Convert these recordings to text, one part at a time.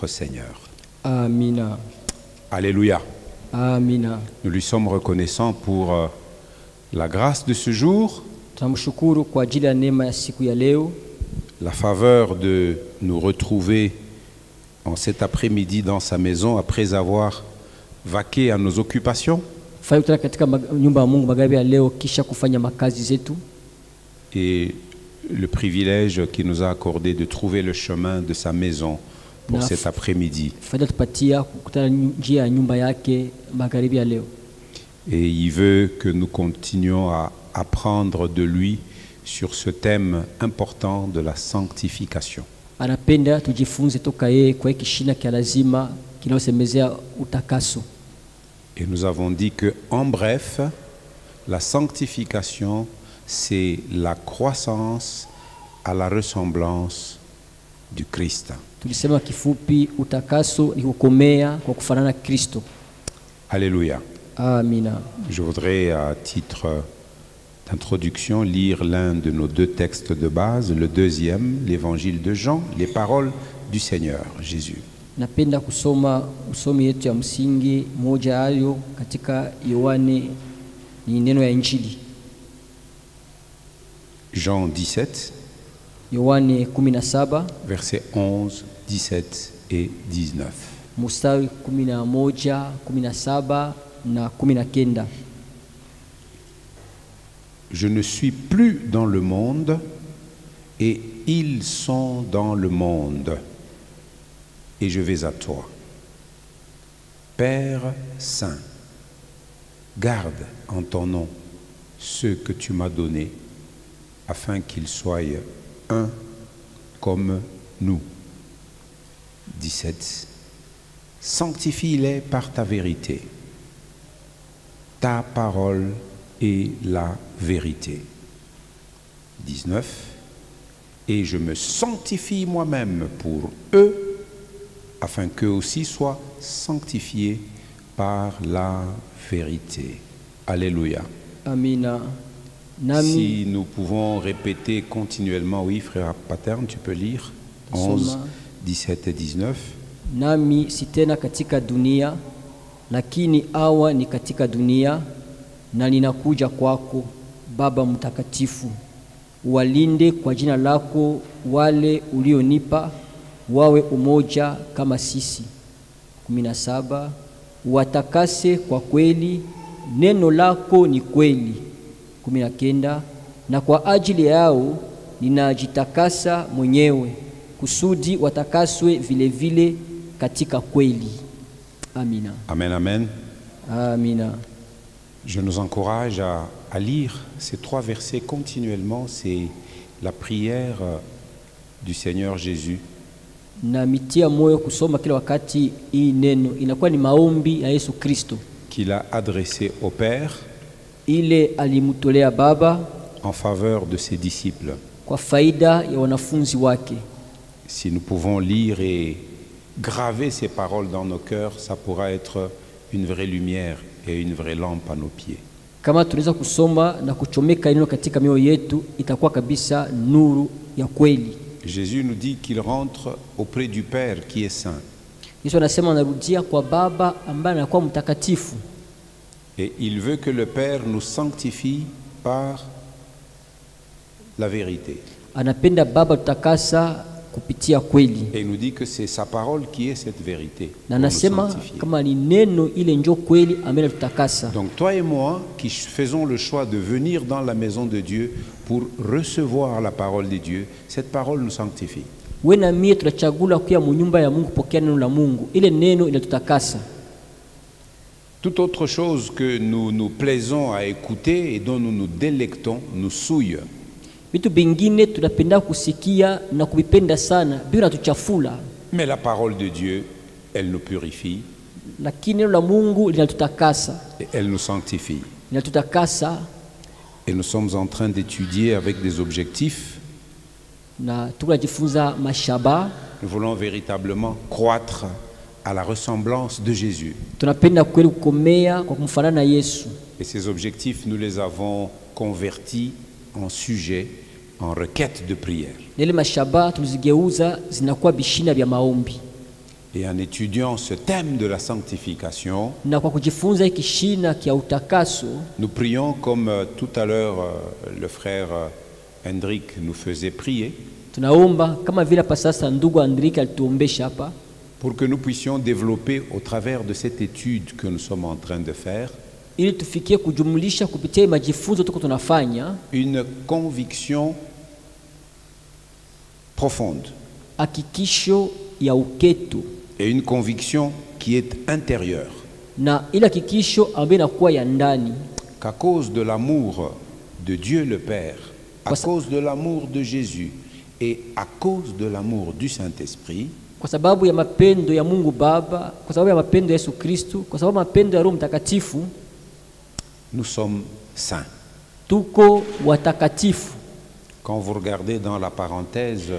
Seigneur. Amina. Alléluia. Amina. Nous lui sommes reconnaissants pour la grâce de ce jour, Tunamshukuru kwa ajili ya neema ya siku ya leo, la faveur de nous retrouver en cet après-midi dans sa maison après avoir vaqué à nos occupations. Fanya kutana katika nyumba ya Mungu magharibi ya leo kisha kufanya makazi zetu, Et le privilège qu'il nous a accordé de trouver le chemin de sa maison pour cet après-midi. faida tupatia kukutana njia ya nyumba yake magharibi ya leo. Et il veut que nous continuions à apprendre de lui sur ce thème important de la sanctification. Anapenda tujifunze toka yeye kwa hiki shina kia lazima kinaosemezea utakaso. Et nous avons dit que, en bref, la sanctification, c'est la croissance à la ressemblance du Christ. Tulisema kifupi utakaso ni kukomea kwa kufanana Kristo. Alléluia. Amina. Je voudrais, à titre d'introduction, lire l'un de nos deux textes de base, le deuxième, l'évangile de Jean, les paroles du Seigneur Jésus. Napenda kusoma usomi yetu ya msingi moja hayo katika Yohane, ni neno ya Injili. Jean 17, Yohane 17 versets 11, 17 et 19. mstari 11, 17 na 19. Je ne suis plus dans le monde et ils sont dans le monde et je vais à toi. Père Saint, garde en ton nom ceux que tu m'as donnés afin qu'ils soient un comme nous. 17. Sanctifie-les par ta vérité. Ta parole est la vérité. 19. Et je me sanctifie moi-même pour eux, afin qu'eux aussi soient sanctifiés par la vérité. Alléluia. Amina. Nami Si nous pouvons répéter continuellement, oui, frère Paterne, tu peux lire 11, 17 et 19. nami si tena katika dunia, lakini hawa ni katika dunia, na ninakuja kwako Baba mtakatifu. Walinde kwa jina lako wale ulionipa, wawe umoja kama sisi. 17. Watakase kwa kweli, neno lako ni kweli. 19. Na kwa ajili yao ninajitakasa mwenyewe, kusudi watakaswe vile vile katika kweli. Amina. Amen, amen. Amina. Je nous encourage à lire ces trois versets continuellement. C'est la prière du Seigneur Jésus. Na mitia moyo kusoma kila wakati hii neno, inakuwa ni maombi ya Yesu Kristo Qu'il a adressé au Père ile alimtolea Baba en faveur de ses disciples. kwa faida ya wanafunzi wake. Si nous pouvons lire et graver ces paroles dans nos cœurs, ça pourra être une vraie lumière et une vraie lampe à nos pieds. Kama tunaweza kusoma na kuchomeka neno katika mioyo yetu, itakuwa kabisa nuru ya kweli. Jésus nous dit qu'il rentre auprès du Père qui est saint. Yesu anasema anarudia kwa Baba ambaye anakuwa mtakatifu, Et il veut que le Père nous sanctifie par la vérité. anapenda Baba tutakasa kupitia kweli. Et il nous dit que c'est sa parole qui est cette vérité. Na Pour nous anasema sanctifier. kama ni neno ile ndio kweli ambaye tutakasa. Donc toi et moi qui faisons le choix de venir dans la maison de Dieu pour recevoir la parole de Dieu, cette parole nous sanctifie. Wewe na mimi tunachagula kuja mu nyumba ya Mungu pokea neno la Mungu. Ile neno inatutakasa. Toute autre chose que nous nous plaisons à écouter et dont nous nous délectons nous souille. Vitu vingine tunapenda kusikia na kuvipenda sana bila tuchafula, Mais la parole de Dieu, elle nous purifie lakini neno la Mungu linatutakasa, et elle nous sanctifie. linatutakasa. Et nous sommes en train d'étudier avec des objectifs. Na tunajifunza mashaba, Nous voulons véritablement croître à la ressemblance de Jésus. tunapenda kweli kukomea kwa kumfanana na Yesu. Et ces objectifs, nous les avons convertis en sujets, en requêtes de prière. Ile mashaba tulizigeuza zinakuwa bishina vya maombi. Et en étudiant ce thème de la sanctification, na kwa kujifunza hiki kishina kia utakaso, nous prions comme tout à l'heure le frère Hendrik nous faisait prier, tunaomba kama vile hapa sasa ndugu Andrika alituombesha hapa, pour que nous puissions développer au travers de cette étude que nous sommes en train de faire, ili tufikie kujumlisha kupitia majifunzo tuko tunafanya une conviction profonde hakikisho ya uketu, et une conviction qui est intérieure, na ila hakikisho ambayo inakuwa ya ndani, qu'à cause de l'amour de Dieu le Père, à cause de l'amour de Jésus et à cause de l'amour du Saint-Esprit, kwa sababu ya mapendo ya Mungu Baba, kwa sababu ya mapendo ya Yesu Kristo, kwa sababu ya mapendo ya Roho Mtakatifu, nous sommes saints. tuko watakatifu. Quand vous regardez dans la parenthèse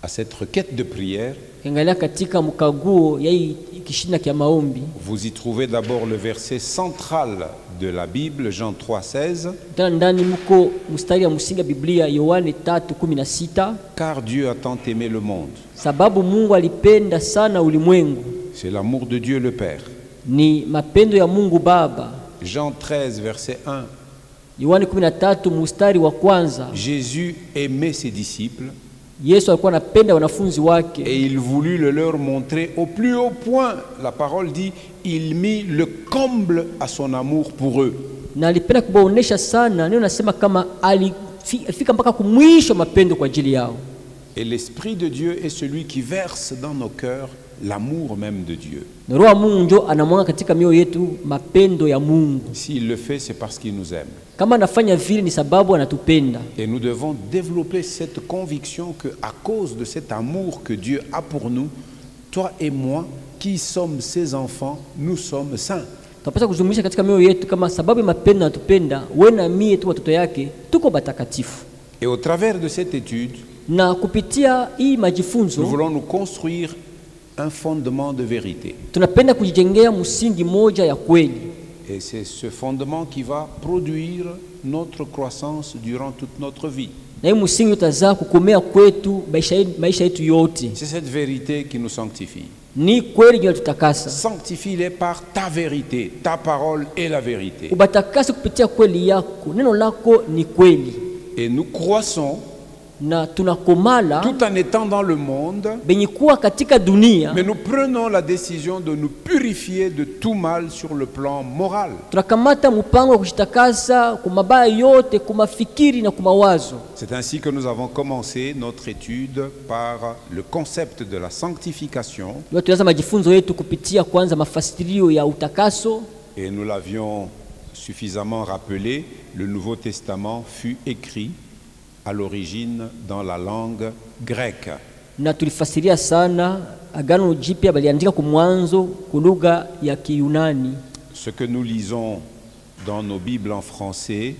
à cette requête de prière, Kiangalia katika mkaguo ya hii kishina kia maombi, vous y trouvez d'abord le verset central de la Bible, Jean 3,16. tena ndani mko mstari ya msingi ya Biblia Yohane 3:16, Car Dieu a tant aimé le monde. sababu Mungu alipenda sana ulimwengu, C'est l'amour de Dieu le Père. ni mapendo ya Mungu Baba. Jean 13, verset 1. Yohane 13 mstari wa kwanza, Jésus aimait ses disciples Yesu alikuwa anapenda wanafunzi wake, et il voulut le leur montrer au plus haut point. La parole dit, il mit le comble à son amour pour eux. na alipenda kubaonesha sana. Neno nasema kama alifika mpaka kumwisho mapendo kwa ajili yao. Et l'Esprit de Dieu est celui qui verse dans nos cœurs l'amour même de Dieu. Na Roho wa Mungu ndio anamwaga katika mioyo yetu mapendo ya Mungu. S'il le fait, c'est parce qu'il nous aime. Kama anafanya vile ni sababu anatupenda. Et nous devons développer cette conviction que, à cause de cet amour que Dieu a pour nous, toi et moi, qui sommes ses enfants, nous sommes saints. Tunapaswa kuzungumzia katika mioyo yetu kama sababu ya mapendo anatupenda, wewe na mimi tu watoto yake tuko batakatifu. Et au travers de cette étude, Na kupitia hii nous majifunzo voulons nous construire un fondement de vérité. tunapenda kujijengea msingi moja ya kweli. Et c'est ce fondement qui va produire notre croissance durant toute notre vie. Na hii msingi utazaa kukomea kwetu maisha yetu yote. C'est cette vérité qui nous sanctifie. Ni kweli ndio tutakasa. Sanctifie-les par ta vérité, ta parole est la vérité. Ubatakase kupitia kweli yako. Neno lako ni kweli. Et nous croissons Na tunakomala tout en étant dans le monde, benye kuwa katika dunia, mais nous prenons la décision de nous purifier de tout mal sur le plan moral. tunakamata mpango wa kujitakasa kwa mabaya yote, kwa mafikiri na kwa mawazo. C'est ainsi que nous avons commencé notre étude par le concept de la sanctification. Ndio tuanza majifunzo yetu kupitia kwanza mafasirio ya utakaso, Et nous l'avions suffisamment rappelé, le Nouveau Testament fut écrit à l'origine dans la langue grecque. na tulifasiria sana Agano Jipya baliandika kwa mwanzo kwa lugha ya Kiyunani. Ce que nous lisons dans nos Bibles en français,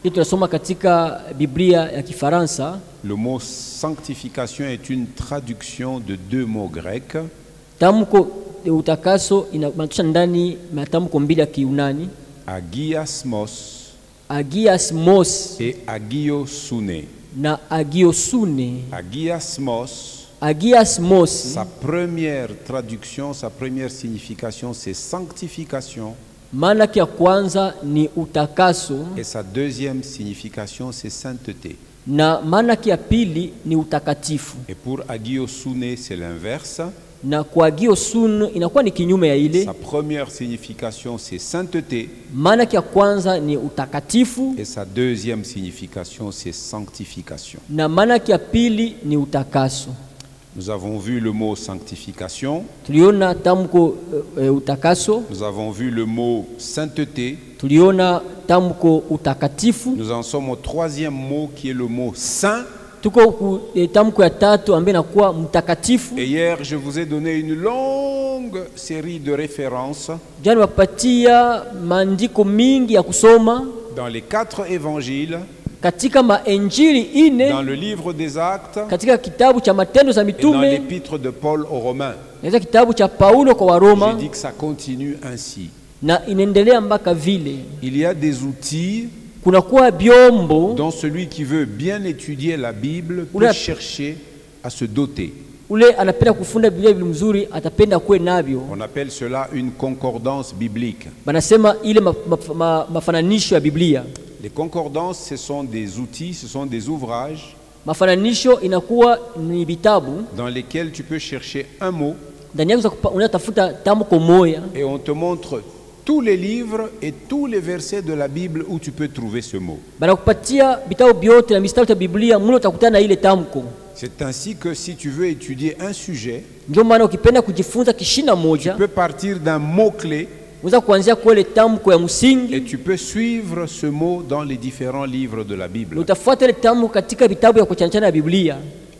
Hii tunasoma katika Biblia ya Kifaransa. le mot sanctification est une traduction de deux mots grecs, Tamko utakaso inamaanisha ndani matamko mbili ya Kiyunani, agiasmos agiasmos et agiosune. na agiosune. Agiasmos, Agiasmos, sa première traduction, sa première signification, c'est sanctification. maana ya kwanza ni utakaso, Et sa deuxième signification, c'est sainteté. na maana ya pili ni utakatifu. Et pour agiosune, c'est l'inverse. Na kwa agiosun inakuwa ni kinyume ya ile. Sa première signification, c'est sainteté. Maana ya kwanza ni utakatifu, Et sa deuxième signification, c'est sanctification. na maana ya pili ni utakaso. Nous avons vu le mot sanctification. Tuliona tamko utakaso, Nous avons vu le mot sainteté. tuliona tamko utakatifu. Nous en sommes au troisième mot qui est le mot saint. Tuko ku tamko ya tatu ambaye inakuwa mtakatifu. Et hier, je vous ai donné une longue série de références Jana wapatia maandiko mingi ya kusoma dans les 4 évangiles, katika maenjili ine, dans le livre des Actes katika kitabu cha Matendo za et dans Mitume, l'épître de Paul aux Romains. na katika kitabu cha Paulo kwa J'ai Waroma, dit que ça continue ainsi. na inaendelea mpaka vile. Il y a des outils Kunakuwa byombo dont celui qui veut bien étudier la Bible peut chercher à se doter. ule anapenda kufunda Biblia mzuri atapenda kuwe navyo. On appelle cela une concordance biblique. Banasema ile mafananisho ya Biblia. Les concordances, ce sont des outils, ce sont des ouvrages Mafananisho inakuwa ni vitabu dans lesquels tu peux chercher un mot ndani yake unatafuta tamko moja et on te montre tous les livres et tous les versets de la Bible où tu peux trouver ce mot. banakupatia vitabu vyote na mistari ya Biblia mlo utakutana na ile tamko. C'est ainsi que si tu veux étudier un sujet, Ndio maana ukipenda kujifunza kishina tu moja peux partir d'un mot-clé unaweza kuanzia kwa ile tamko ya msingi et tu peux suivre ce mot dans les différents livres de la Bible. utafuata ile tamko katika vitabu ya kuchanganya ya Biblia.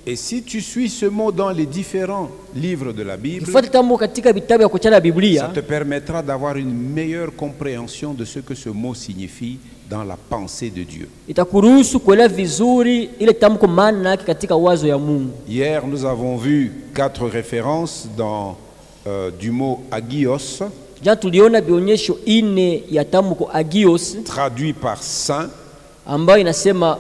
Et si tu suis ce mot dans les différents livres de la Bible, Ufuate tamko katika vitabu ya kuchanganya ya ça Biblia te permettra d'avoir une meilleure compréhension de ce que ce mot signifie dans la pensée de Dieu. itakuruhusu kuelewa vizuri ile tamko maana yake katika wazo ya Mungu. Hier, nous avons vu 4 références du mot agios, Jana tuliona bionyesho ine ya tamko agios traduit par saint, ambayo inasema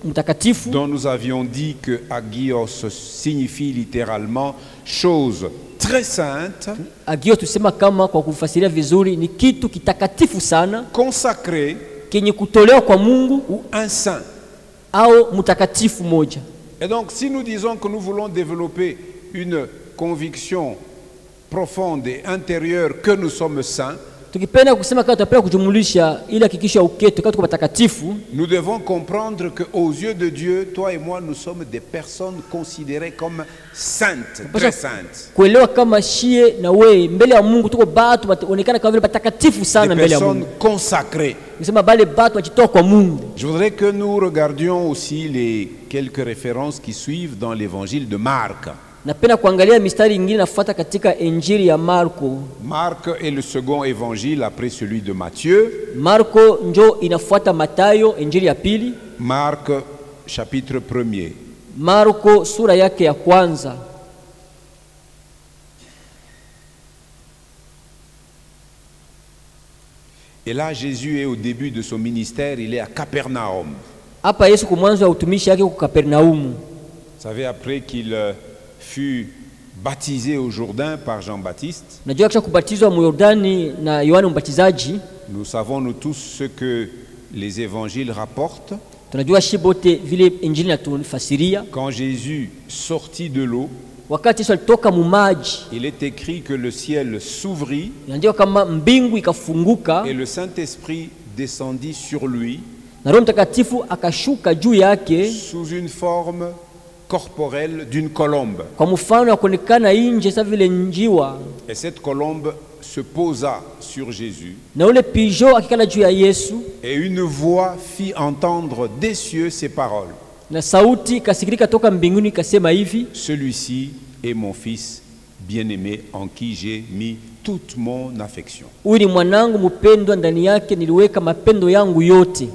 mtakatifu, dont nous avions dit que agios signifie littéralement chose très sainte, agios tusema kama kwa kufasiria vizuri ni kitu kitakatifu sana, consacré kenye kutolewa kwa Mungu ou un saint. au mtakatifu moja. Et donc si nous disons que nous voulons développer une conviction profonde et intérieure que nous sommes saints, Tukipenda kusema kama tutapenda kujumulisha ile hakikisho ya uketo kama tuko watakatifu, nous devons comprendre qu'aux yeux de Dieu, toi et moi, nous sommes des personnes considérées comme saintes, très saintes. kuelewa kama shie na we mbele ya Mungu tuko batu onekana kama vile patakatifu sana Des mbele ya personnes Mungu. consacrées. Nisema bale batu wajitoa kwa Mungu. Je voudrais que nous regardions aussi les quelques références qui suivent dans l'évangile de Marc. Napenda kuangalia mistari ingine nafuata katika Injili ya Marko. Marc est le second évangile après celui de Matthieu. Marko njo inafuata Matayo, Injili ya pili. Marc chapitre 1er. Marko sura yake ya kwanza. Et là, Jésus est au début de son ministère, il est à Capernaum. Hapa Yesu kwa mwanzo wa utumishi yake kwa Kapernaumu. Vous savez, après qu'il fut baptisé au Jourdain par Jean-Baptiste, Najua kisha kubatizwa mu Yordani na Yohana Mbatizaji, nous savons nous tous ce que les évangiles rapportent. tunajua shibote vile Injili natufasiria. Quand Jésus sortit de l'eau, Wakati Yesu alitoka mu maji, il est écrit que le ciel s'ouvrit inaandikwa kama mbingu ikafunguka et le Saint-Esprit descendit sur lui na Roho Mtakatifu akashuka juu yake sous une forme corporelle d'une colombe. kwa mfano wa kuonekana nje sa vile njiwa, Et cette colombe se posa sur Jésus na ule pijo akikala juu ya Yesu, et une voix fit entendre des cieux ces paroles. na sauti ikasikilika toka mbinguni ikasema hivi: Celui-ci est mon fils bien-aimé en qui j'ai mis toute mon affection. huyu ni mwanangu mpendwa, ndani yake niliweka mapendo yangu yote.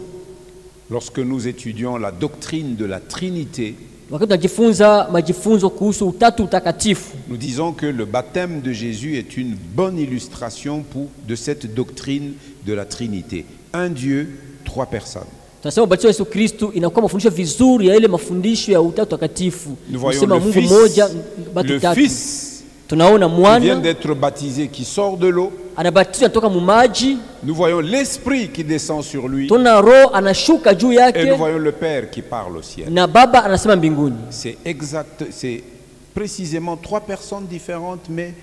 Lorsque nous étudions la doctrine de la Trinité, Wakati tunajifunza majifunzo kuhusu utatu utakatifu, nous disons que le baptême de Jésus est une bonne illustration de cette doctrine de la Trinité. Un Dieu, trois personnes. tunasema ubatizo wa Yesu Kristo inakuwa mafundisho vizuri ya ile mafundisho ya utatu utakatifu. Nous voyons Tunasema Mungu mmoja, batu le tatu. Fils Tunaona qui vient mwana d'être baptisé, qui sort de l'eau. anabatizwa toka mu maji, Nous voyons l'Esprit qui descend sur lui. tuna Roho anashuka juu Et yake, nous voyons le Père qui parle au ciel. na Baba anasema mbinguni. C'est exact, c'est précisément trois personnes différentes, mais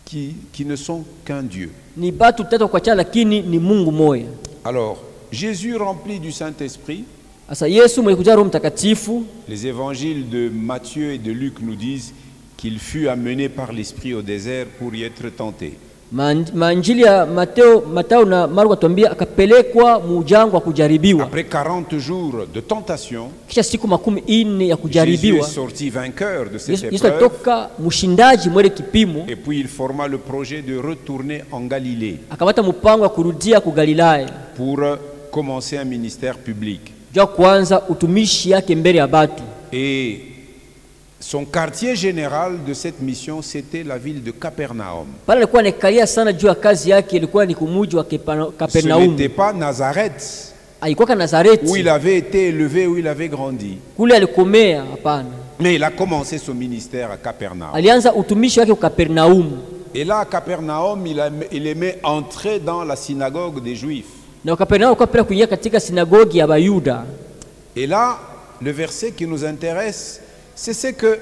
qui ne sont qu'un Dieu. Ni batu tatu kwa chana, lakini ni Mungu moja. Alors, Jésus rempli du Saint-Esprit, Asa Yesu mwenye kujaa Roho Mtakatifu, les évangiles de Matthieu et de Luc nous disent qu'il fut amené par l'Esprit au désert pour y être tenté. Maanjili ya Mateo na Marko atuambia akapelekwa mujangwa kujaribiwa. Après 40 jours de tentation, Kisha siku 40 ya Jésus kujaribiwa, est sorti vainqueur de cette Yesu épreuve. alitoka mshindaji mwele kipimo, Et puis il forma le projet de retourner en Galilée akapata mpango wa kurudia ku Galilaya pour commencer un ministère public. jua kwanza utumishi yake mbele ya batu. Et son quartier général de cette mission, c'était la ville de Capernaum. Pale alikuwa anakalia sana juu ya kazi yake, ilikuwa ni kumuji wa Ce Kapernaum. n'était pas Nazareth, Alikuwa ka Nazareti où il avait été élevé, où il avait grandi. kule alikomea, hapana. Mais il a commencé son ministère à Capernaum. Alianza utumishi wake Kapernaum. Et là, à Capernaum, il aimait entrer dans la synagogue des Juifs. Na Kapernaum kwa pia kuingia katika sinagogi ya Bayuda. Et là, le verset qui nous intéresse, c'est ce que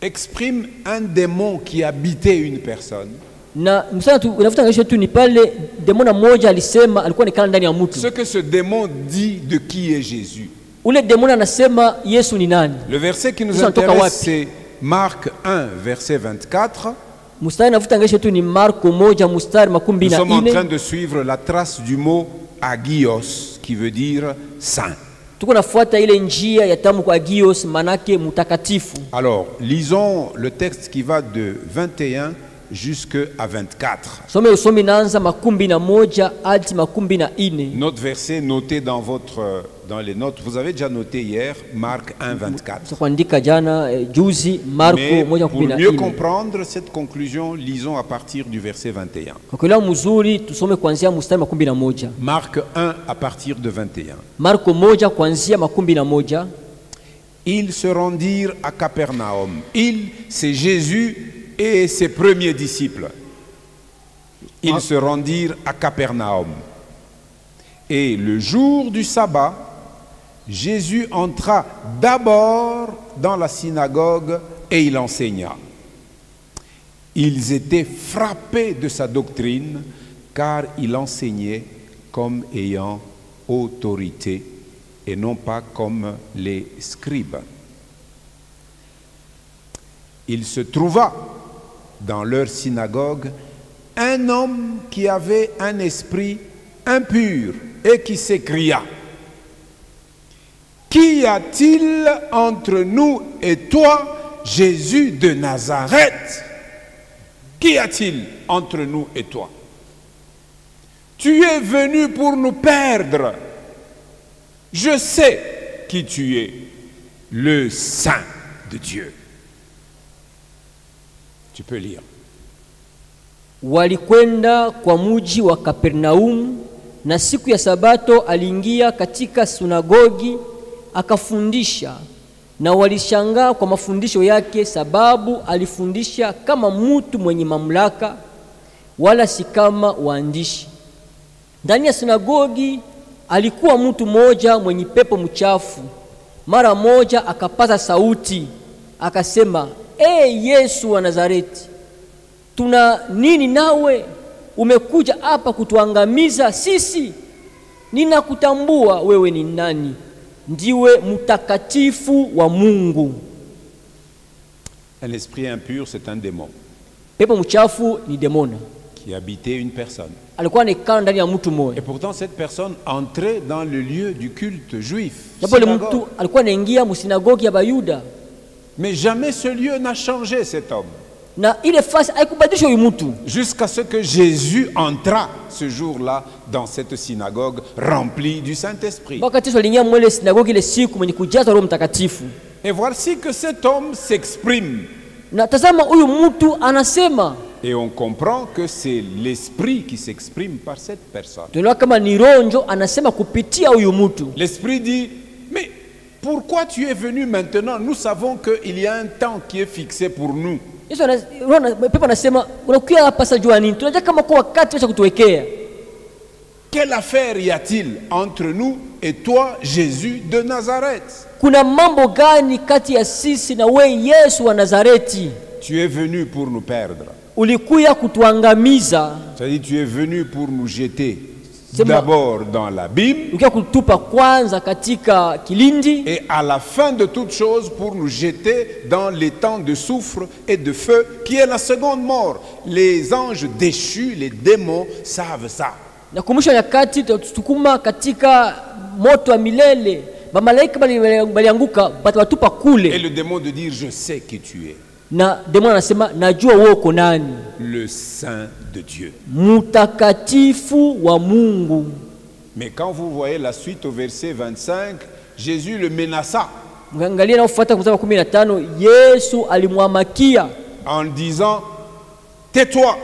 exprime un démon qui habitait une personne. Na msana unafuta ngesho tu ni pale demona moja alisema alikuwa nikana ndani ya mtu. Ce que ce démon dit de qui est Jésus. Ule demona anasema Yesu ni nani? Le verset qui nous intéresse, c'est Marc 1, verset 24. Mustari nafuta ngesho tu ni Marko moja mustari makumi Nous na sommes en ine. train de suivre la trace du mot agios, qui veut dire saint. Tuko nafuata ile njia ya tamko agios manake mutakatifu. Alors, lisons le texte qui va de 21 jusqu'à 24. Some usomi naanza makumi na moja hadi makumi na ine. Notre verset noté dans les notes, vous avez déjà noté hier, Marc 1, 24. Kuandika jana juzi Marko Mais moja pour makumi na mieux ine. comprendre cette conclusion, lisons à partir du verset 21. Kwa kuelewa mzuri tusome kuanzia mstari makumi na moja. Marc 1 à partir de 21. Marko moja kuanzia makumi na moja. Ils se rendirent à Capernaum. C'est Jésus et ses premiers disciples. Ils se rendirent à Capernaum. Et le jour du sabbat, Jésus entra d'abord dans la synagogue et il enseigna. Ils étaient frappés de sa doctrine, car il enseignait comme ayant autorité et non pas comme les scribes. Il se trouva dans leur synagogue un homme qui avait un esprit impur et qui s'écria: Qu'y a-t-il entre nous et toi, Jésus de Nazareth? Qu'y a-t-il entre nous et toi? Tu es venu pour nous perdre. Je sais qui tu es, le Saint de Dieu. Tu peux lire. Walikwenda kwa muji wa Kapernaum, na siku ya Sabato aliingia katika sunagogi akafundisha, na walishangaa kwa mafundisho yake, sababu alifundisha kama mtu mwenye mamlaka, wala si kama waandishi. Ndani ya sunagogi alikuwa mtu mmoja mwenye pepo mchafu. Mara moja akapaza sauti akasema, Yesu wa Nazareti, tuna nini nawe? Umekuja hapa kutuangamiza sisi? Ninakutambua wewe ni nani, ndiwe mtakatifu wa Mungu. Un esprit impur, c'est un démon Pepo mchafu ni demona qui habitait une personne. alikuwa anakaa ndani ya mtu mmoja. Et pourtant, cette personne entrait dans le lieu du culte juif. Japo ile Synagogue. mtu alikuwa anaingia msinagogi ya Bayuda, Mais jamais ce lieu n'a changé cet homme. na ile fasi haikubadilisha huyu mtu Jusqu'à ce que Jésus entra ce jour-là dans cette synagogue remplie du Saint-Esprit. wakati Yesu aliingia mwele sinagogi ile siku mwenye kujaza Roho Mtakatifu. Et voici que cet homme s'exprime. Na tazama huyu mtu anasema, Et on comprend que c'est l'Esprit qui s'exprime par cette personne. tunaona kama ni Roho njo anasema kupitia huyu mtu. L'Esprit dit, mais pourquoi tu es venu maintenant? Nous savons qu'il y a un temps qui est fixé pour nous. Yesu pepo anasema unakuja hapa sasa jua nini? Tunajua kama kwa wakati wa kutuwekea. Quelle affaire y a-t-il entre nous et toi, Jésus de Nazareth? Kuna mambo gani kati ya sisi na we Yesu wa Nazareti? Tu es venu pour nous perdre. Ulikuja kutuangamiza. C'est-à-dire tu es venu pour nous jeter C'est d'abord dans l'abîme Ulikuja kutupa kwanza katika kilindi, et à la fin de toute chose pour nous jeter dans les temps de soufre et de feu qui est la seconde mort. Les anges déchus, les démons savent ça. na kumusha nyakati tutukuma katika moto wa milele. Bamalaika balianguka batawatupa Et kule, le démon de dire, je sais qui tu es, na demona anasema najua wewe uko nani, le Saint de Dieu. mtakatifu wa Mungu. Mais quand vous voyez la suite au verset 25, Jésus le menaça Mwangalia na ufuata mstari wa 15, Yesu alimwamakia en disant, tais-toi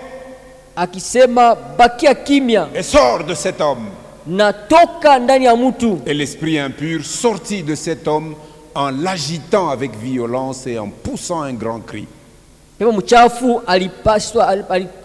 akisema bakia kimya et sors de cet homme. na toka ndani ya mtu. Et l'esprit impur sortit de cet homme en l'agitant avec violence et en poussant un grand cri. Pepo mchafu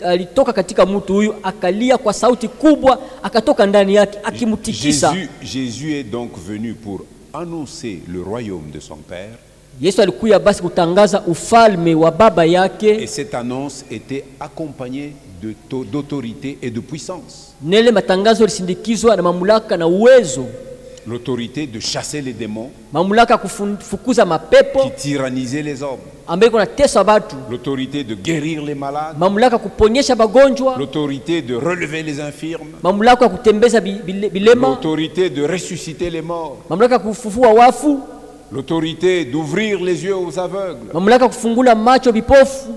alitoka katika mtu huyu, akalia kwa sauti kubwa, akatoka ndani yake akimtikisa. Jésus est donc venu pour annoncer le royaume de son Père. Yesu alikuja basi kutangaza ufalme wa baba yake. Et cette annonce était accompagnée d'autorité et de puissance. Nele matangazo lisindikizwa na mamlaka na uwezo. L'autorité de chasser les démons, mamlaka kufukuza mapepo qui tyrannisait les hommes. Ambaye kunatesa watu. L'autorité de guérir les malades, mamlaka kuponyesha bagonjwa. L'autorité de relever les infirmes, mamlaka kutembeza bilema. L'autorité de ressusciter les morts, mamlaka kufufua wafu. L'autorité d'ouvrir les yeux aux aveugles. mamlaka kufungula macho bipofu.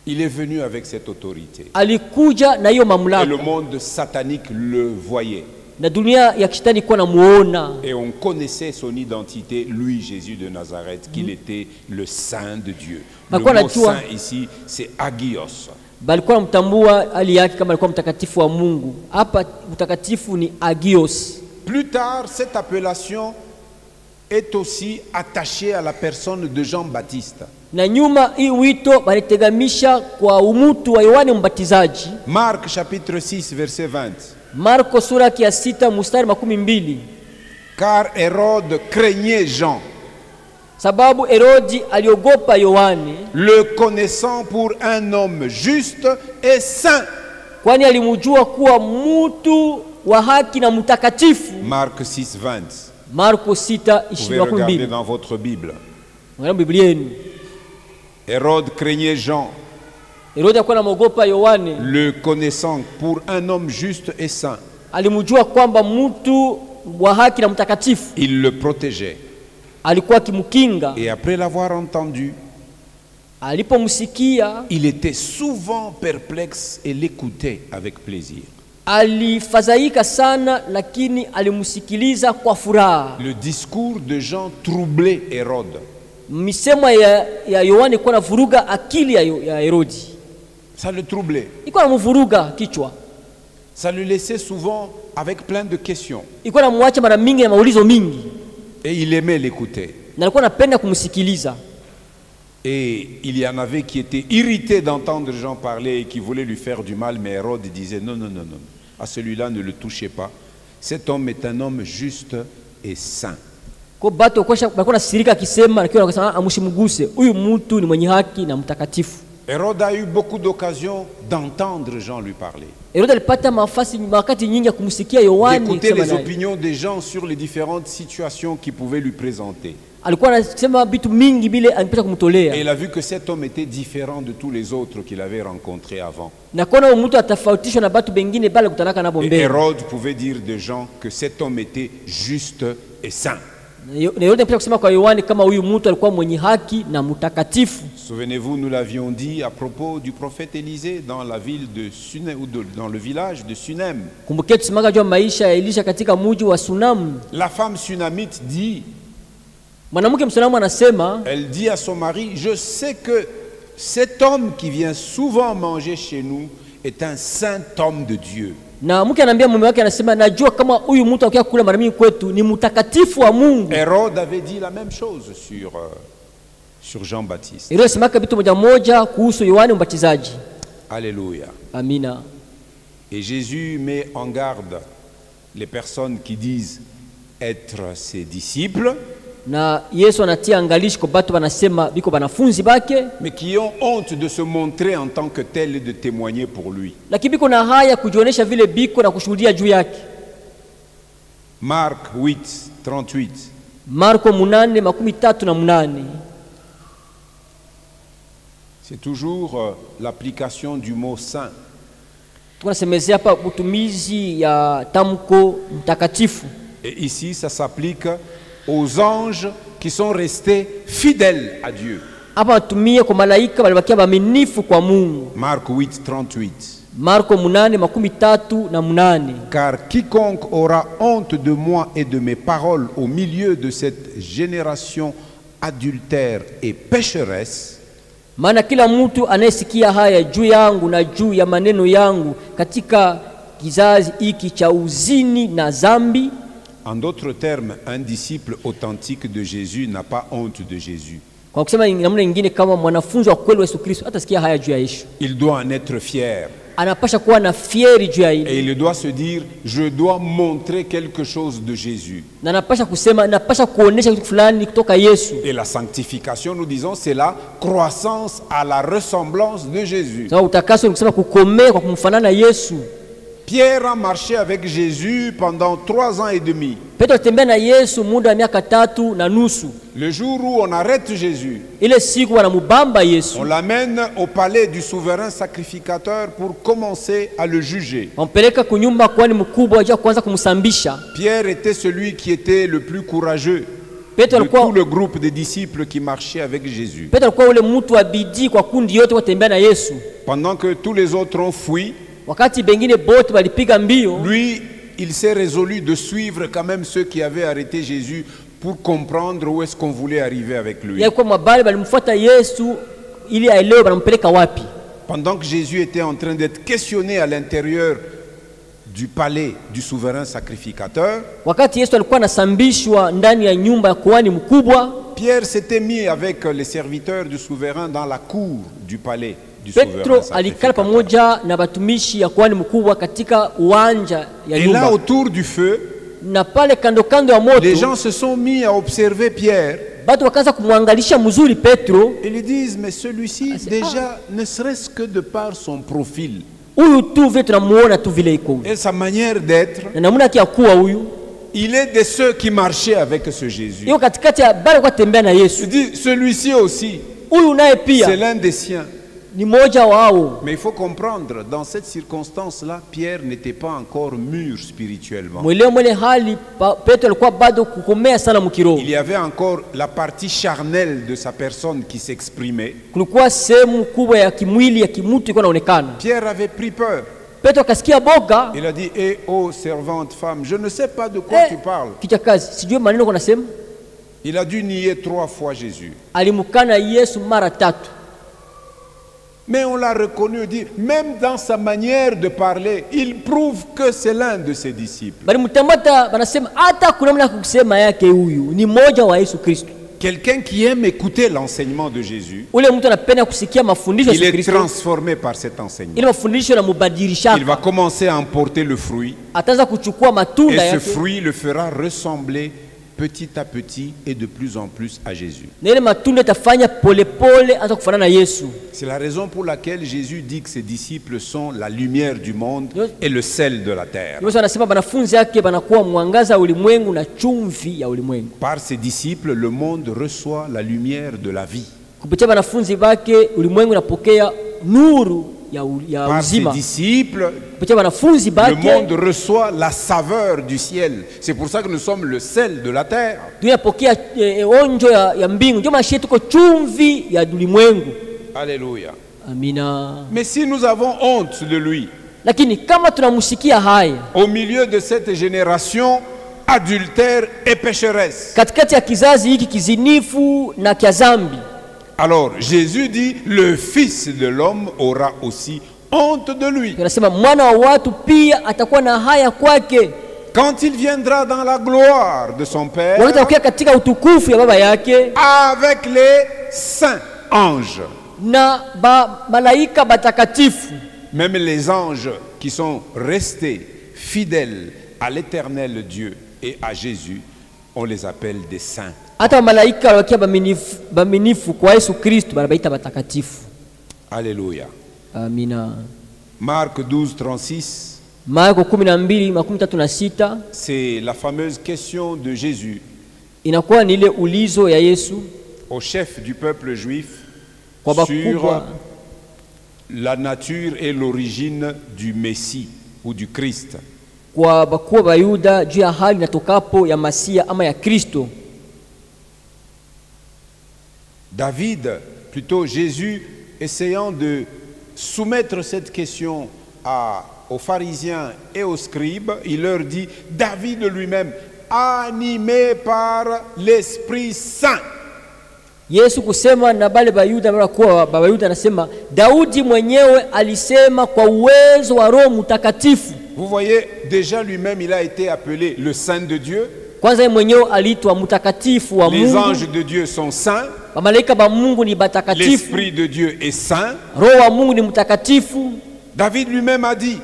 Il est venu avec cette autorité. Alikuja na hiyo mamlaka. Et le monde satanique le voyait. Na dunia ya kishetani kwa namuona. Et on connaissait son identité, lui Jésus de Nazareth, qu'il était le Saint de Dieu. Le mot saint ici, c'est agios. Balikuwa mtambua hali yake kama alikuwa mtakatifu wa Mungu. Hapa mtakatifu ni agios. Plus tard, cette appellation est aussi attachée à la personne de Jean-Baptiste. Na nyuma hii wito balitegamisha kwa umutu wa Yohane Mbatizaji. Marc chapitre 6 verset 20. Marko sura ya 6 mstari 12. Car Hérode craignait Jean, sababu Herodi aliogopa Yohane, le connaissant pour un homme juste et saint. Kwani alimjua kuwa mtu wa haki na mtakatifu. Marc 6:20. Marko 6:22. Vous pouvez regarder dans votre Bible. Hérode craignait Jean, Herodi alikuwa anaogopa Yohane, le connaissant pour un homme juste et saint. Alimjua kwamba mtu wa haki na mtakatifu. Il le protégeait. Alikuwa akimkinga. Et après l'avoir entendu, alipomsikia, il était souvent perplexe et l'écoutait avec plaisir. Alifadhaika sana lakini alimsikiliza kwa furaha. Le discours de Jean troublait Hérode. Misemo ya Yohane kwa na vuruga akili ya Herodi. Ça le troublait. Iko na mvuruga kichwa. Ça le laissait souvent avec plein de questions. Iko na muacha mara mingi na maulizo mingi. Et il aimait l'écouter. Na alikuwa anapenda kumsikiliza. Et il y en avait qui étaient irrités d'entendre Jean parler et qui voulaient lui faire du mal, mais Hérode disait non, non, non, non. À celui-là, ne le touchez pas. Cet homme est un homme juste et saint. Kwa bato kwa na sirika akisema akiwa anasema amushimuguse, huyu mtu ni mwenye haki na mtakatifu. Hérode a eu beaucoup d'occasions d'entendre Jean lui parler. Hérode alipata wakati nyingi ya kumsikia Yohane d'écouter les opinions des gens sur les différentes situations qui pouvaient lui présenter. Alikuwa anasema vitu mingi bile alipata kumtolea. Et il a vu que cet homme était différent de tous les autres qu'il avait rencontrés avant. Na kuna mtu atafautishwa na watu wengine bale kutanaka na bombe. Hérode pouvait dire de Jean que cet homme était juste et saint. Souvenez-vous, nous l'avions dit à propos du prophète Élisée dans la ville de Sunem, ou dans le village de Sunem. La femme sunamite dit, elle dit à son mari, je sais que cet homme qui vient souvent manger chez nous est un saint homme de Dieu. Na mke anambia mume wake, anasema najua kama huyu mtu akiwa kula mara mingi kwetu ni mtakatifu wa Mungu. Hérode avait dit la même chose sur Jean-Baptiste. Herode asemaka vitu moja moja kuhusu Yohane Mbatizaji. Alléluia. Amina. Et Jésus met en garde les personnes qui disent être ses disciples, na Yesu anatia angalisho kwa watu wanasema biko banafunzi bake, mais qui ont honte de se montrer en tant que tel et de témoigner pour lui. Lakini biko na haya kujionesha vile biko na kushuhudia juu yake. Marc 8:38. Marko 8:38. C'est toujours l'application du mot saint. Tunasemezea hapa utumizi ya tamko mtakatifu. Et ici ça s'applique aux anges qui sont restés fidèles à Dieu. Marc 8:38. Marko 8:38. Car quiconque aura honte de moi et de mes paroles au milieu de cette génération adultère et pécheresse, maana kila mtu anayesikia haya juu yangu na juu ya maneno yangu katika kizazi hiki cha uzini na zambi, En d'autres termes, un disciple authentique de Jésus n'a pas honte de Jésus. Kwa kusema namna nyingine, kama mwanafunzi wa kweli wa Yesu Kristo atasikia haya juu ya Yesu, Il doit en être fier. anapasha kuwa na fieri juu ya Et hili, il doit se dire, je dois montrer quelque chose de Jésus. na anapasha kusema, napasha kuonesha kitu fulani kutoka Yesu. Et la sanctification, nous disons, c'est la croissance à la ressemblance de Jésus. Sababu utakaso ni kusema kukomea kwa kumfanana Yesu. Pierre a marché avec Jésus pendant 3 ans et demi. Petro alitembea na Yesu muda wa miaka 3 na nusu. Le jour où on arrête Jésus, Ile siku wanamubamba Yesu, on l'amène au palais du souverain sacrificateur pour commencer à le juger. wampeleka kunyumba kwani mkubwa ajua kuanza kumsambisha. Pierre était celui qui était le plus courageux Petro de tout alikuwa le groupe de disciples qui marchaient avec Jésus. Petro alikuwa ule mtu wa bidii kwa kundi yote watembea na Yesu. Pendant que tous les autres ont fui, Wakati bengine bote walipiga mbio, lui, il s'est résolu de suivre quand même ceux qui avaient arrêté Jésus pour comprendre où est-ce qu'on voulait arriver avec lui. yalikuwa mabali walimfuata Yesu ili aelewe wanampeleka wapi. Pendant que Jésus était en train d'être questionné à l'intérieur du palais du souverain sacrificateur, Wakati Yesu alikuwa anasambishwa ndani ya nyumba ya kuhani mkubwa, Pierre s'était mis avec les serviteurs du souverain dans la cour du palais du souverain Petro alikala sacrificateur. pamoja na batumishi ya kuhani mkubwa katika uwanja ya Et là, nyumba, autour du feu, na pale kando kando ya les gens moto se sont mis à observer Pierre. batu wakaanza kumwangalisha mzuri Petro. Ils lui disent, mais celui-ci, déjà, ne serait-ce que de par son profil Huyu tu vile tunamuona tu vile iko et sa manière d'être, na namna yake ya kuwa, huyu il est de ceux qui marchaient avec ce Jésus. iko katikati ya bale kwa tembea na Il Yesu. dit, celui-ci aussi, Huyu naye c'est pia l'un des siens. ni moja wao. Mais il faut comprendre, dans cette circonstance-là, Pierre n'était pas encore mûr spirituellement. Mwelewa mwele hali Petro alikuwa bado kukomea sana mkiroho. Il y avait encore la partie charnelle de sa personne qui s'exprimait. Kulikuwa sehemu kubwa ya kimwili ya kimutu ilikuwa inaonekana. Pierre avait pris peur. Petro akasikia boga, Il a dit, eh oh servante femme, je ne sais pas de quoi tu parles. kicha kazi, sijui maneno kwa nasema. Il a dû nier 3 fois Jésus. Alimkana Yesu mara 3. Mais on l'a reconnu, dit, même dans sa manière de parler, il prouve que c'est l'un de ses disciples. Bali mtamata banasema hata kuna namna kusema yake huyu ni moja wa Yesu Kristo. Quelqu'un qui aime écouter l'enseignement de Jésus, Ule mtu anapenda kusikia mafundisho ya il Yesu est Kristo. transformé par cet enseignement. Ile mafundisho yanamubadilisha. Il va commencer à emporter le fruit. Ataanza kuchukua Et matunda ce yake. fruit le fera ressembler petit à petit et de plus en plus à Jésus. Na ile matunda itafanya polepole hata kufanana na Yesu. C'est la raison pour laquelle Jésus dit que ses disciples sont la lumière du monde et le sel de la terre. Yesu anasema banafunzi yake banakuwa mwangaza wa ulimwengu na chumvi ya ulimwengu. Par ses disciples, le monde reçoit la lumière de la vie. Kupitia banafunzi bake ulimwengu unapokea nuru ya Par ses uzima. disciples, Kupitia banafunzi le bake monde reçoit la saveur du ciel. C'est pour ça que nous sommes le sel de la terre. dunia pokea onjo ya mbingu. Ndio maana tuko chumvi ya ulimwengu. Alléluia. Amina. Mais si nous avons honte de lui, Lakini kama tunamsikia haya au milieu de cette génération adultère et pécheresse, katikati ya kizazi hiki kizinifu na kia zambi, alors Jésus dit, le Fils de l'homme aura aussi honte de lui. tunasema mwana wa watu pia atakuwa na haya kwake Quand il viendra dans la gloire de son Père, wakati atakuwa katika utukufu ya baba yake avec les saints anges. na malaika batakatifu. Même les anges qui sont restés fidèles à l'éternel Dieu et à Jésus, on les appelle des saints. Hata malaika waliokuwa baminifu kwa Yesu Kristo banabaita batakatifu. Alléluia. Amina. Marc 12, 36. Marko 12:36 C'est la fameuse question de Jésus inakuwa ni ile ulizo ya Yesu au chef du peuple juif kwa sur bakubwa la nature et l'origine du Messie ou du Christ. kwa bakubwa ba Yuda juu ya hali natokapo ya Masia ama ya Kristo. David, plutôt Jésus, essayant de soumettre cette question aux pharisiens et aux scribes, il leur dit, David lui-même, animé par l'Esprit Saint. Yesu kusema na bale Bayuda wanakuwa Bayuda, anasema Daudi mwenyewe alisema kwa uwezo wa Roho Mtakatifu. Vous voyez, déjà lui-même, il a été appelé le Saint de Dieu. Kwanza yeye mwenyewe aliitwa mtakatifu wa Les Mungu. anges de Dieu sont saints. Malaika ba Mungu ni batakatifu. L'Esprit de Dieu est saint. Roho wa Mungu ni mtakatifu. David lui-même a dit,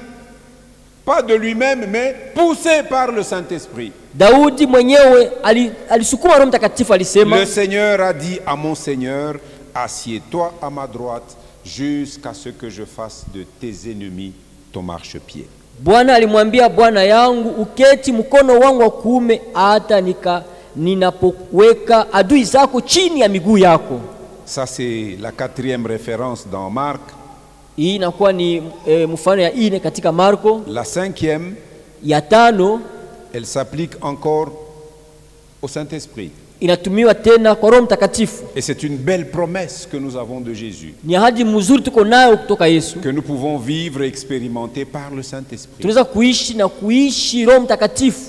pas de lui-même, mais poussé par le Saint-Esprit. Daudi mwenyewe alisukuma Roho Mtakatifu, alisema, Le Seigneur a dit à mon Seigneur, assieds-toi à ma droite jusqu'à ce que je fasse de tes ennemis ton marchepied. Bwana alimwambia Bwana yangu, uketi mkono wangu wa kuume hata ninapoweka adui zako chini ya miguu yako. Ça c'est la 4e référence dans Marc. Hii inakuwa ni mfano ya 4 katika Marko. La 5e, ya 5, elle s'applique encore au Saint-Esprit. Inatumiwa tena kwa Roho Mtakatifu. Et c'est une belle promesse que nous avons de Jésus. Ni ahadi mzuri tuko nayo kutoka Yesu. Que nous pouvons vivre et expérimenter par le Saint-Esprit. Tunaweza kuishi Roho Mtakatifu.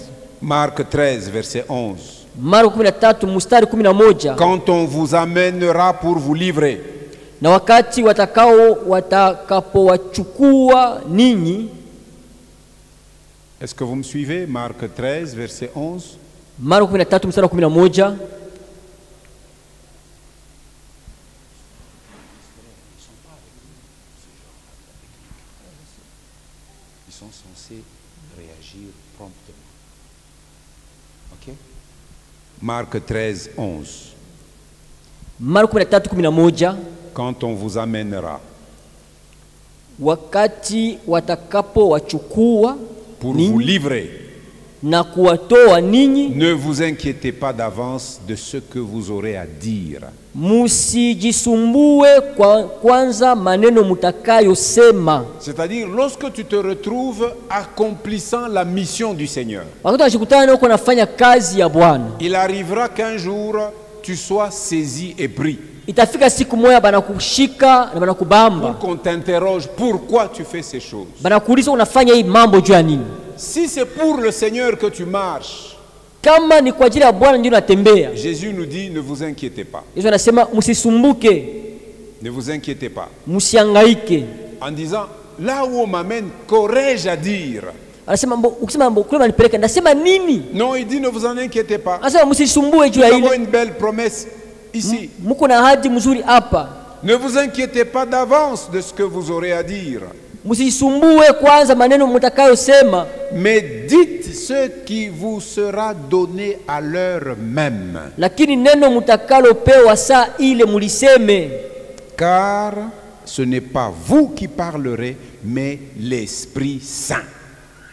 Marc 13 verset 11. Marko 13 mstari 11. Quand on vous amènera pour vous livrer. Na wakati watakapowachukua ninyi. Est-ce que vous me suivez? Marc 13 verset 11. Marko 13 mstari 11. Ils sont censés réagir promptement. OK? Marc 13 11. Marko 13 11. Quand on vous amènera wakati watakapowachukua pour vous livrer, na kuwatoa ninyi, ne vous inquiétez pas d'avance de ce que vous aurez à dire. Musijisumbue kwanza maneno mutakayosema. C'est-à-dire lorsque tu te retrouves accomplissant la mission du Seigneur. Wakati unashikutana uko nafanya kazi ya Bwana, il arrivera qu'un jour tu sois saisi et pris. Itafika siku moja banakushika na banakubamba. Pour qu'on t'interroge pourquoi tu fais ces choses. Banakuuliza unafanya hii mambo juu ya nini? Si c'est pour le Seigneur que tu marches, kama ni kwa ajili ya Bwana ndio unatembea, Jésus nous dit ne vous inquiétez pas. Yesu anasema msisumbuke. Ne vous inquiétez pas. Msihangaike. En disant là où on m'amène, qu'aurais-je à dire? Anasema ukisema kule manipeleka ndasema nini? Non, il dit ne vous en inquiétez pas. Anasema msisumbue juu ya ile. Nous avons une belle promesse ici. Mko na ahadi mzuri hapa. Ne vous inquiétez pas d'avance de ce que vous aurez à dire. Msisumbue kwanza maneno mtakayosema. Mais dites ce qui vous sera donné à l'heure même. Lakini neno mtakalopewa saa ile muliseme. Car ce n'est pas vous qui parlerez, mais l'Esprit Saint.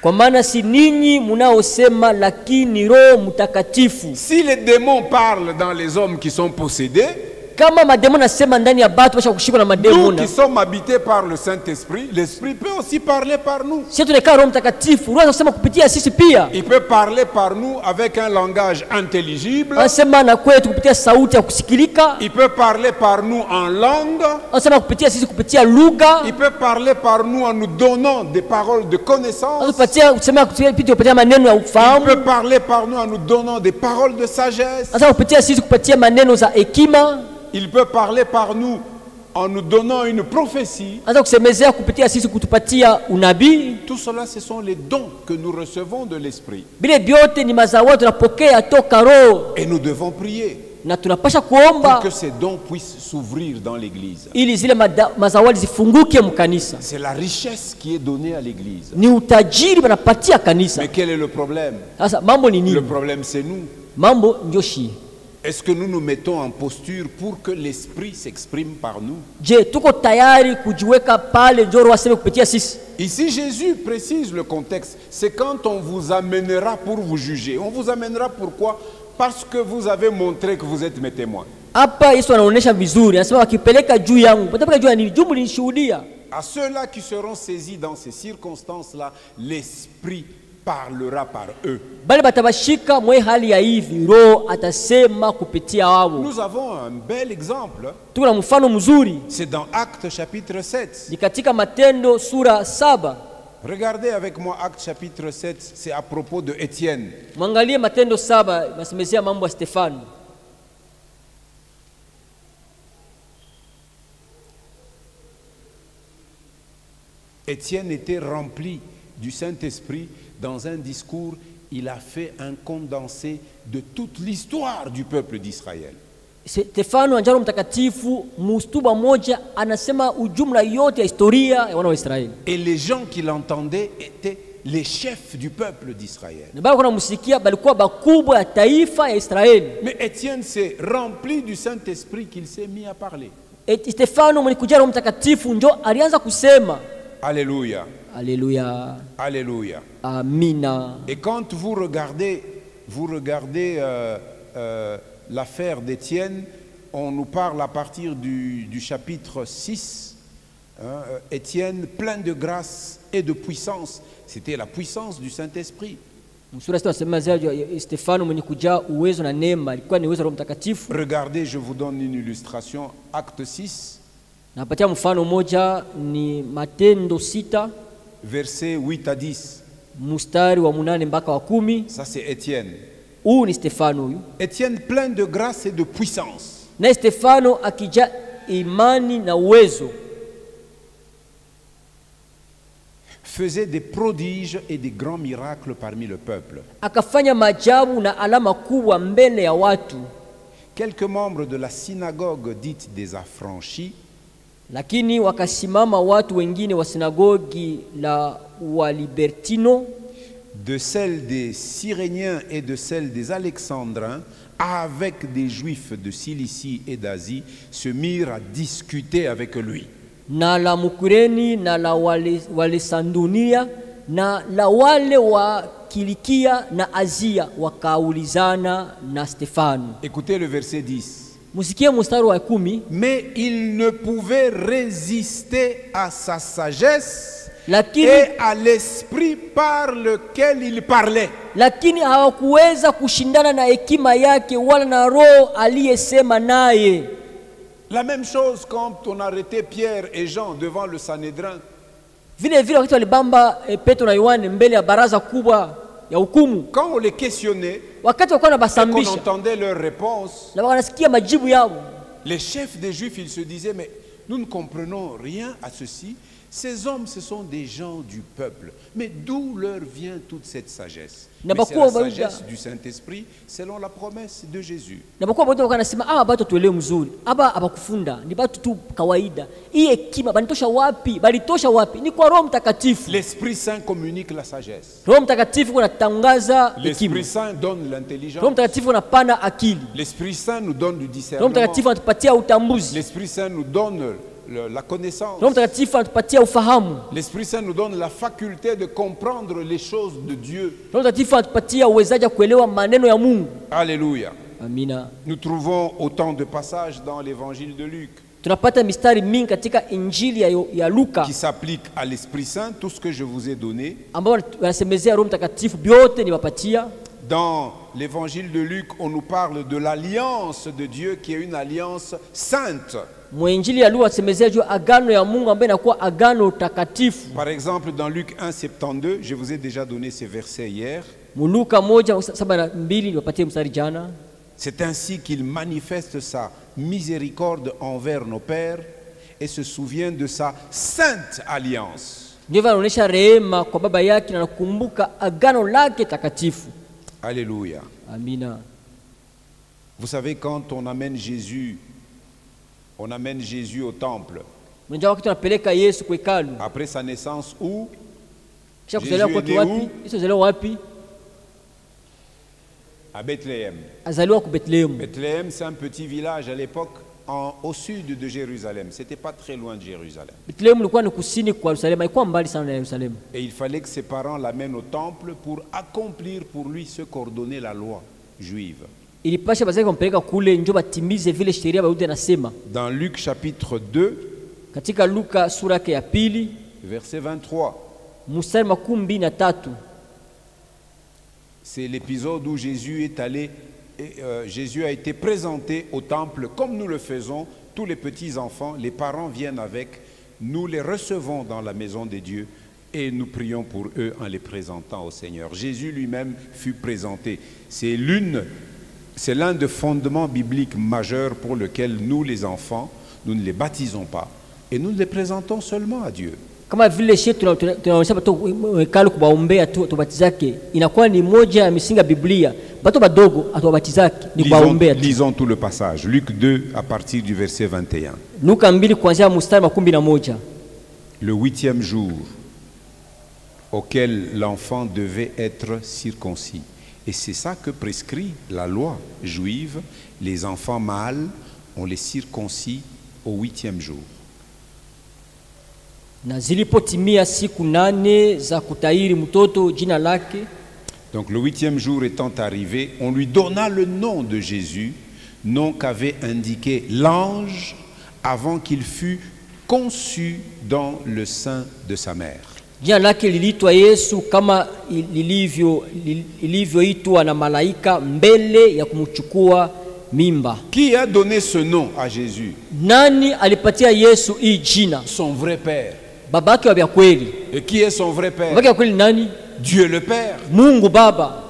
Kwa maana si ninyi munaosema lakini Roho Mtakatifu. Si les démons parlent dans les hommes qui sont possédés, kama mademo nasema ndani ya batu basha kushikwa na mademo, nous qui sommes habités par le Saint-Esprit, l'Esprit peut aussi parler par nous. Sisi tunakaa Roho Mtakatifu, Roho anasema kupitia sisi pia. Il peut parler par nous avec un langage intelligible. Anasema na kwetu kupitia sauti ya kusikilika. Il peut parler par nous en langue. Anasema kupitia sisi kupitia lugha. Il peut parler par nous en nous donnant des paroles de connaissance. Kupitia kusema kupitia maneno ya ufahamu. Il peut parler par nous en nous donnant des paroles de sagesse. Anasema kupitia sisi kupitia maneno za hekima. Il peut parler par nous en nous donnant une prophétie. Tout cela, ce sont les dons que nous recevons de l'Esprit. Et nous devons prier pour que ces dons puissent s'ouvrir dans l'Église. C'est la richesse qui est donnée à l'Église. Mais quel est le problème? Le problème, c'est nous. Est-ce que nous nous mettons en posture pour que l'Esprit s'exprime par nous? Ici, Jésus précise le contexte. C'est quand on vous amènera pour vous juger. On vous amènera pourquoi? Parce que vous avez montré que vous êtes mes témoins. À ceux-là qui seront saisis dans ces circonstances-là, l'Esprit parlera par eux. Nous avons un bel exemple. C'est dans Actes chapitre 7. Regardez avec moi Actes chapitre 7, c'est à propos de Étienne. Étienne était rempli du Saint-Esprit, dans un discours, il a fait un condensé de toute l'histoire du peuple d'Israël. Stefano anjalo mtakatifu mustuba moja anasema ujumla yote ya historia ya wana wa Israeli. Et les gens qui l'entendaient étaient les chefs du peuple d'Israël. Na bali kuna musikia balikuwa bakubwa ya taifa ya Israeli. Mais Étienne s'est rempli du Saint-Esprit qu'il s'est mis à parler. Stefano mwenye kujaa Roho Mtakatifu ndio alianza kusema. Alléluia. Alléluia. Alléluia. Amina. Et quand vous regardez l'affaire d'Étienne, on nous parle à partir du chapitre 6, Étienne plein de grâce et de puissance. C'était la puissance du Saint-Esprit. Regardez, je vous donne une illustration, Acte 6, versets 8 à 10. Ça c'est Étienne. Étienne plein de grâce et de puissance. Na Stefano akija imani na uwezo, faisait des prodiges et des grands miracles parmi le peuple. Akafanya maajabu na alama kubwa mbele ya watu. Quelques membres de la synagogue dite des affranchis, lakini wakasimama watu wengine wa sinagogi la Walibertino, de celle des Cyréniens et de celle des Alexandrins, avec des Juifs de Cilicie et d'Asie, se mirent à discuter avec lui. Na la Mukureni na la Walesandunia na la wale wa Kilikia na Azia wakaulizana na Stefano. Écoutez le verset 10. Musikie mstari wa 10. Mais il ne pouvait résister à sa sagesse lakini, et à l'esprit par lequel il parlait. Lakini hawakuweza kushindana na hekima yake wala na roho aliyesema naye. La même chose quand on arrêtait Pierre et Jean devant le Sanhédrin. Vile vile wakati walibamba Petro na Yohane mbele ya baraza kubwa ya hukumu. Quand on les questionnait, wakati walikuwa wanabasambisha, qu'on entendait leurs réponses, na wanasikia majibu yao, les chefs des Juifs, ils se disaient, mais nous ne comprenons rien à ceci. Ces hommes, ce sont des gens du peuple. Mais d'où leur vient toute cette sagesse? Mais c'est la sagesse du Saint-Esprit selon la promesse de Jésus. L'Esprit Saint communique la sagesse. L'Esprit Saint donne l'intelligence. L'Esprit Saint nous donne du discernement. L'Esprit Saint nous donne la connaissance. L'Esprit Saint nous donne la faculté de comprendre les choses de Dieu. Alléluia. Amina. Nous trouvons autant de passages dans l'évangile de Luc qui s'appliquent à l'Esprit Saint, tout ce que je vous ai donné. Dans l'évangile de Luc, on nous parle de l'alliance de Dieu qui est une alliance sainte. Par exemple, dans Luc 1, 72, je vous ai déjà donné ces versets hier. C'est ainsi qu'il manifeste sa miséricorde envers nos pères et se souvient de sa sainte alliance. Alléluia. Amina. Vous savez, quand on amène Jésus au temple, après sa naissance, où Jésus est né où? À Bethléem. Bethléem, c'est un petit village à l'époque au sud de Jérusalem. Ce n'était pas très loin de Jérusalem. Et il fallait que ses parents l'amènent au temple pour accomplir pour lui ce qu'ordonnait la loi juive. Dans Luc chapitre 2, verset 23, c'est l'épisode où Jésus est allé, Jésus a été présenté au temple comme nous le faisons, tous les petits enfants, les parents viennent avec, nous les recevons dans la maison de Dieu et nous prions pour eux en les présentant au Seigneur. Jésus lui-même fut présenté. C'est l'un des fondements bibliques majeurs pour lequel nous les enfants, nous ne les baptisons pas et nous les présentons seulement à Dieu. kama vile shetu tunaonyesha watu hekalu kuwaombea tu tubatizake, inakuwa ni moja ya misingi ya Biblia. Watu wadogo atuwabatizake ni kuwaombea. Lisons tout le passage. Luc 2 à partir du verset 21. Luka 2 kuanzia mstari wa 11. Le 8e jour auquel l'enfant devait être circoncis. Et c'est ça que prescrit la loi juive. Les enfants mâles, on les circoncis au 8e jour. Na zilipotimia siku 8 za kutahiri mtoto jina lake. Donc le 8e jour étant arrivé, on lui donna le nom de Jésus, nom qu'avait indiqué l'ange avant qu'il fût conçu dans le sein de sa mère. Jina lake liliitwa Yesu kama ilivyoitwa na malaika mbele ya kumchukua mimba. Qui a donné ce nom à Jésus? Nani alipatia Yesu hii jina? Son vrai père. Babake wa kweli. Et qui est son vrai père? Babake wa kweli nani? Dieu le Père. Mungu Baba.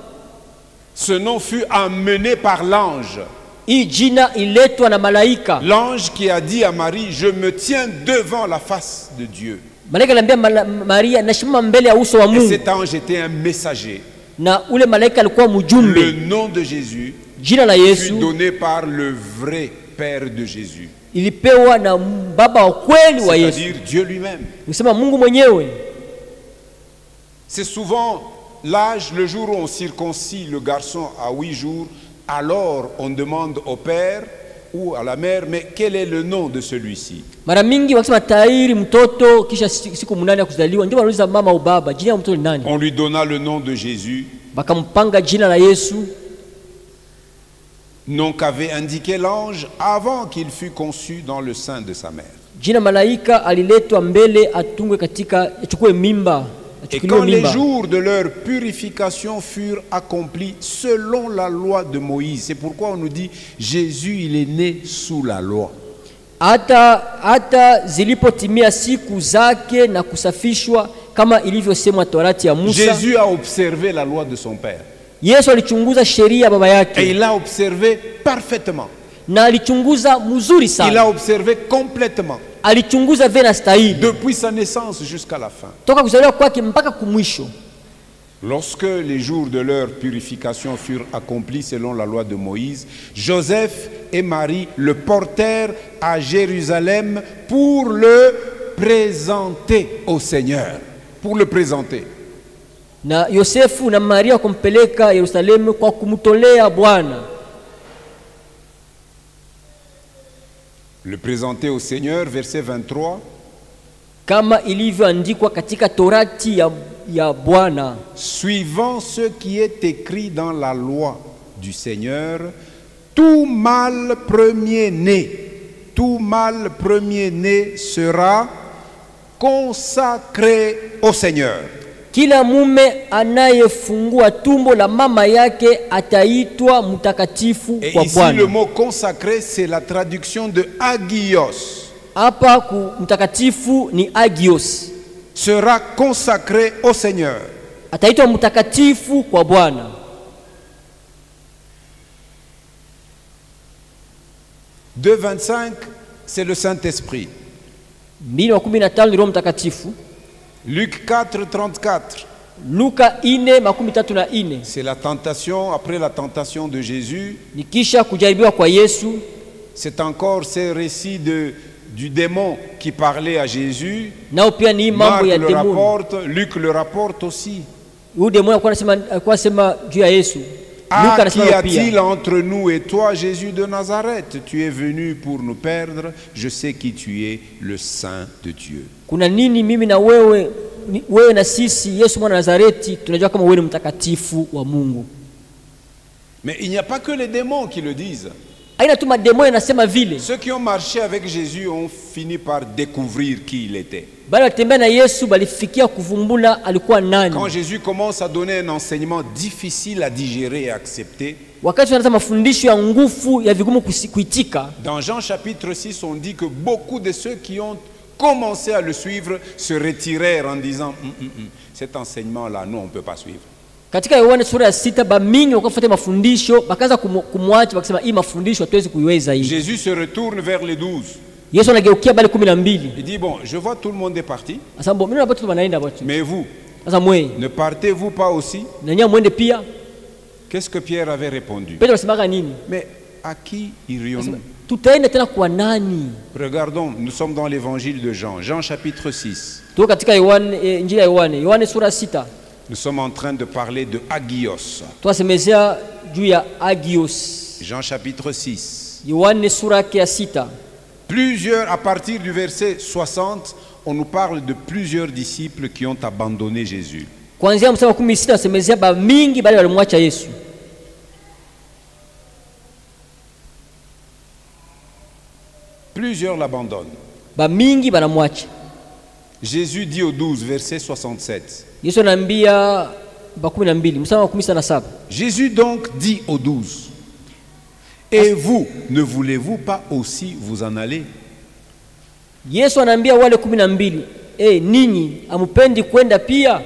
Ce nom fut amené par l'ange. Hii jina iletwa na malaika. L'ange qui a dit à Marie, je me tiens devant la face de Dieu. Malaika aliambia Maria, nashimama mbele ya uso wa Mungu. Et cet ange était un messager. Na ule malaika alikuwa mjumbe. Le nom de Jésus jina la Yesu fut donné par le vrai Père de Jésus. Ilipewa na baba wa kweli wa Yesu. C'est-à-dire Dieu lui-même. Nisema Mungu mwenyewe. C'est souvent l'âge, le jour où on circoncis le garçon à 8 jours, alors on demande au père ou à la mère, mais quel est le nom de celui-ci? Mara mingi wakisema tahiri mtoto kisha siku 8 ya kuzaliwa, ndio wanauliza mama au baba, jina la mtoto ni nani? On lui donna le nom de Jésus. Bakampanga jina la Yesu. Nom qu'avait indiqué l'ange avant qu'il fût conçu dans le sein de sa mère. Jina malaika aliletwa mbele atungwe katika achukue mimba. Et quand les jours de leur purification furent accomplis selon la loi de Moïse, c'est pourquoi on nous dit Jésus il est né sous la loi. Hata zilipotimia siku zake na kusafishwa kama ilivyosemwa Torati ya Musa. Jésus a observé la loi de son père. Yesu alichunguza sheria baba yake. Et il l'a observé parfaitement. Na alichunguza mzuri sana. Il l'a observé complètement. Alichunguza vena stahili. Depuis sa naissance jusqu'à la fin. Toka kuzaliwa kwake mpaka kumwisho. Lorsque les jours de leur purification furent accomplis selon la loi de Moïse, Joseph et Marie le portèrent à Jérusalem pour le présenter au Seigneur. Pour le présenter. Na Yosefu na Maria kumpeleka Yerusalemu kwa kumtolea Bwana. Le présenter au Seigneur, verset 23. Kama ilivyoandikwa katika Torati ya Bwana. Suivant ce qui est écrit dans la loi du Seigneur, tout mâle premier-né sera consacré au Seigneur. Kila mume anayefungua tumbo la mama yake ataitwa mtakatifu kwa Bwana. Et ici le mot consacré c'est la traduction de agios. Hapa ku mtakatifu ni agios. Sera consacré au Seigneur. Ataitwa mtakatifu kwa Bwana. De 25 c'est le Saint-Esprit. 2:15 ni Roho Mtakatifu. Luc 4:34. Luka 4:34. C'est la tentation, après la tentation de Jésus. Nikisha kujaribiwa kwa Yesu. C'est encore ces récits du démon qui parlait à Jésus. Marc le rapporte, Luc le rapporte aussi. Qu'y a-t-il entre nous et toi, Jésus de Nazareth? Tu es venu pour nous perdre. Je sais qui tu es, le Saint de Dieu. Kuna nini mimi na wewe na sisi Yesu mwana Nazareti tunajua kama wewe ni mtakatifu wa Mungu. Mais il n'y a pas que les démons qui le disent. Ceux qui ont marché avec Jésus ont fini par découvrir qui il était. Quand Jésus commence à donner un enseignement difficile à digérer et à accepter, dans Jean chapitre 6, on dit que beaucoup de ceux qui ont commencé à le suivre se retirèrent en disant cet enseignement-là, nous on ne peut pas suivre. Katika Yohana sura ya 6 bamingi wakafuata mafundisho bakaanza kumwacha wakisema hii mafundisho hatuwezi kuiweza hii. Jésus se retourne vers les 12. Yesu anageukia bale 12. Il dit, bon, je vois tout le monde est parti, Asa mbo mimi na watu wanaenda watu. mais vous, Sasa mwe ne partez-vous pas aussi? na nyinyi mwende pia. Qu'est-ce que Pierre avait répondu? Petro asemaka nini? Mais à qui irions-nous? Tutaenda tena kwa nani? Regardons, nous sommes dans l'évangile de Jean, Jean chapitre 6. Tuko katika Yohane, Injili ya Yohane, Yohane sura 6. Nous sommes en train de parler de Agios. Twasemezea juu ya Agios. Jean chapitre 6. Yohane sura yake ya 6. Plusieurs, à partir du verset 60, on nous parle de plusieurs disciples qui ont abandonné Jésus. Kuanzia mstari wa 16 wasemezea ba mingi bali walimwacha Yesu. Plusieurs l'abandonnent. Ba mingi banamwacha. Jésus dit au 12, verset 67. Yesu anaambia ba 12 mstari wa 17. Jésus donc dit aux 12, et vous, ne voulez-vous pas aussi vous en aller? Yesu anaambia wale 12, ninyi amupendi kwenda pia?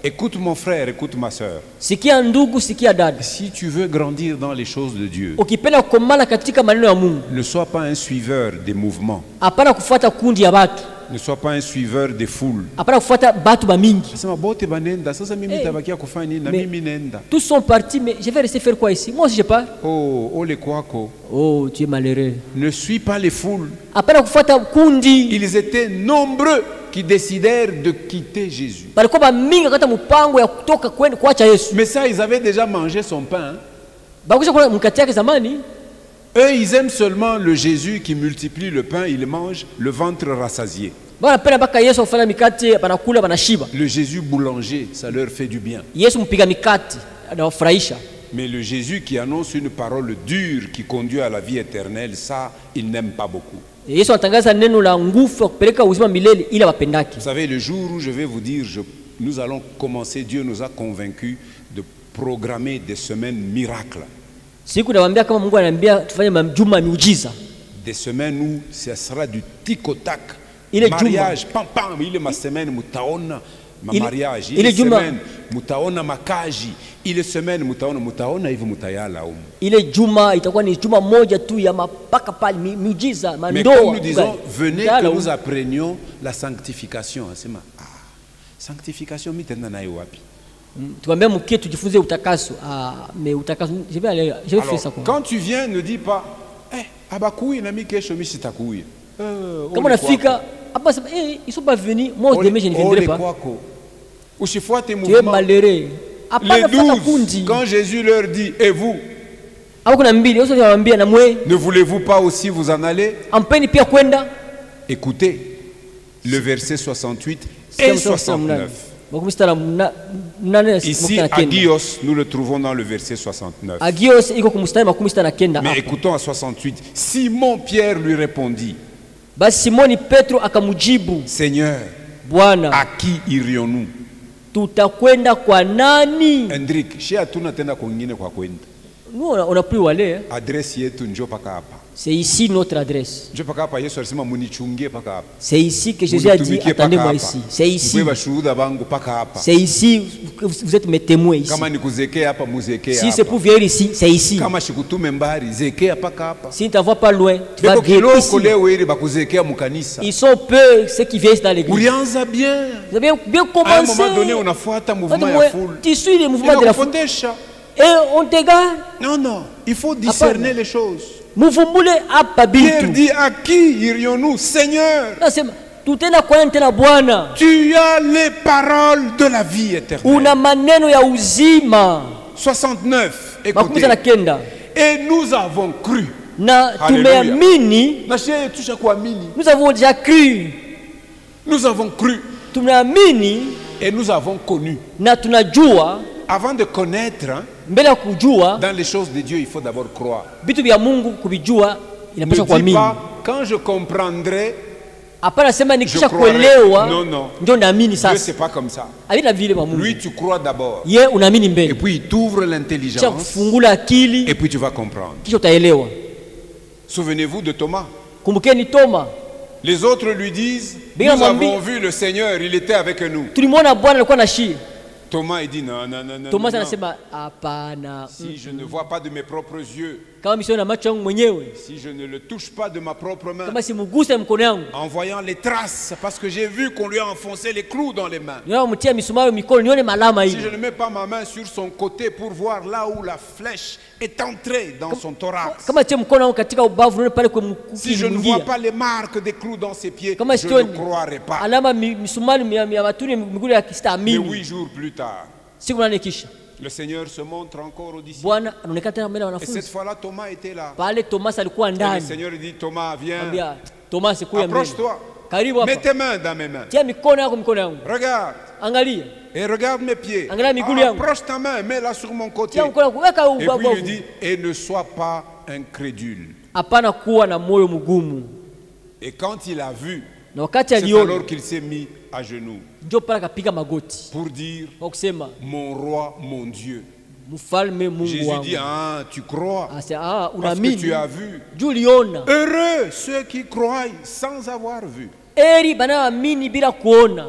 Écoute mon frère, écoute ma sœur. Sikia ndugu, sikia dada. Si tu veux grandir dans les choses de Dieu, Ukipenda kukomala katika maneno ya Mungu, ne sois pas un suiveur des mouvements. hapana kufuata kundi ya watu. Ne sois pas un suiveur des foules. Hapana kufuata batu ba mingi. Sema bote banenda, sasa mimi tabakia kufanya nini na mimi nenda. Tous sont partis, mais je vais rester faire quoi ici? Moi aussi je pars. Oh, ole kwako. Oh, tu es malheureux. Ne suis pas les foules. Hapana kufuata kundi. Ils étaient nombreux qui décidèrent de quitter Jésus. Balikuwa ba mingi kata mpango ya kutoka kwenda kuacha Yesu. Mais ça, ils avaient déjà mangé son pain. Bakisha kula mkate yake zamani. Eux, ils aiment seulement le Jésus qui multiplie le pain, ils mangent le ventre rassasié. Banapenda baka Yesu kufanya mikate, banakula banashiba. Le Jésus boulanger, ça leur fait du bien. Yesu mpiga mikate anawafurahisha. Mais le Jésus qui annonce une parole dure qui conduit à la vie éternelle, ça, ils n'aiment pas beaucoup. Yesu anatangaza neno la nguvu kupeleka uzima milele ila wapendaki. Vous savez, le jour où je vais vous dire, nous allons commencer, Dieu nous a convaincus de programmer des semaines miracles. Siku nawaambia kama Mungu ananiambia tufanye majuma miujiza. Des semaines où ce sera du tic au tac. Ile mariage, juma. pam pam, ile ma semaine mutaona ma mariage, ile juma. semaine mutaona makaji, ile semaine mutaona hivi mutayala umu. Ile juma itakuwa ni juma moja tu ya mapaka pale miujiza mandoa. Mais comme nous disons, venez que nous apprenions la sanctification. Sanctification mitenda nayo wapi? Tuambia mkie tujifunze utakaso. Mais utakaso je vais faire ça quoi. Quand tu viens, ne dis pas abakuyi na mi kesho mi sitakuya. Kama unafika hapa ils sont pas venus, moi demain je ne viendrai pas. Usifuate Tu es mouvement. malheureux. Les 12, quand Jésus leur dit, et vous, ne voulez-vous pas aussi vous en aller? Écoutez le verset 68 et 69. Ici, Agios, nous le trouvons dans le verset 69. Mais écoutons à 68. Simon Pierre lui répondit, Seigneur, à qui irions-nous? Tutakwenda kwa nani? Hendrik, chez atuna tena kwingine kwa kwenda. Nous on a plus wale. Adresse yetu njo paka hapa. C'est ici notre adresse. Njo paka hapa Yesu alisema munichungie paka hapa. C'est ici que Jésus a dit attendez-moi ici. C'est ici. Wewe bashuhuda bangu paka hapa. C'est ici vous êtes mes témoins ici. Kama nikuzekea hapa muzekea hapa. Si c'est pour venir ici, c'est ici. Kama shikutume mbari zekea paka hapa. Si tu ne vas pas loin, tu vas venir ici. Ils sont peu ceux qui viennent dans l'église. Ulianza bien. Vous avez bien commencé. À un moment donné, on afuata mouvement ya foule. Tu suis le mouvement de la foule. Et on t'égare. Non, non, il faut discerner les choses. Pierre dit, à qui irions-nous, Seigneur? Tu as les paroles de la vie éternelle. 69, écoutez. Et nous avons cru. Nous avons déjà cru. Nous avons cru. Et nous avons connu. Avant de connaître, dans les choses de Dieu, il faut d'abord croire. Ne dis pas, quand je comprendrai, je croirai. Non, non. Dieu, c'est pas comme ça. Lui, tu crois d'abord. Et puis, il t'ouvre l'intelligence. Et puis, tu vas comprendre. Souvenez-vous de Thomas. Les autres lui disent, nous avons vu le Seigneur, il était avec nous. Thomas, il dit non, non, non, non. Thomas non. anasema hapana, Si je ne vois pas de mes propres yeux, kama mimi siona macho yangu mwenyewe, si je ne le touche pas de ma propre main, kama simuguse mkono yangu, en voyant les traces, parce que j'ai vu qu'on lui a enfoncé les clous dans les mains. niona mtia misumari mikono, nione malama Si je hivi. ne mets pas ma main sur son côté pour voir là où la flèche est entrée dans son thorax, Kama tia mkono wangu katika ubavu, nione pale kwa si je ne vois pas les marques des clous dans ses pieds, kama je sioni ne croirai pas. alama misumari ya matuni miguu ya Mais kistamini. 8 jours plus tard, Siku nane kisha le Seigneur se montre encore aux disciples. Bwana anaonekana tena mbele ya Et cette wanafunzi. fois-là, Thomas était là. Pale Thomas alikuwa Et le ndani. Seigneur dit, Thomas, viens, Ambia Thomas, kuya mbele. approche-toi, Karibu mets hapa. tes mains dans mes mains. Tia mikono yako mikono yangu. Regarde, Angalia. et regarde mes pieds. Angalia miguu yangu. Approche ta main, mets-la sur mon côté. Tia mkono yako, weka Et puis il ubavu. dit, et ne sois pas incrédule. Hapana kuwa na moyo mgumu. Et quand il a vu, Na wakati c'est aliona alors qu'il s'est mis à genoux ndio pale akapiga magoti. pour dire, Kwa kusema mon roi, mon Dieu. mfalme Mungu Jésus wangu. dit, ah, tu crois, Asa parce que unaamini. tu as vu. Juu uliona. Heureux ceux qui croient sans avoir vu. Eri banaamini bila kuona.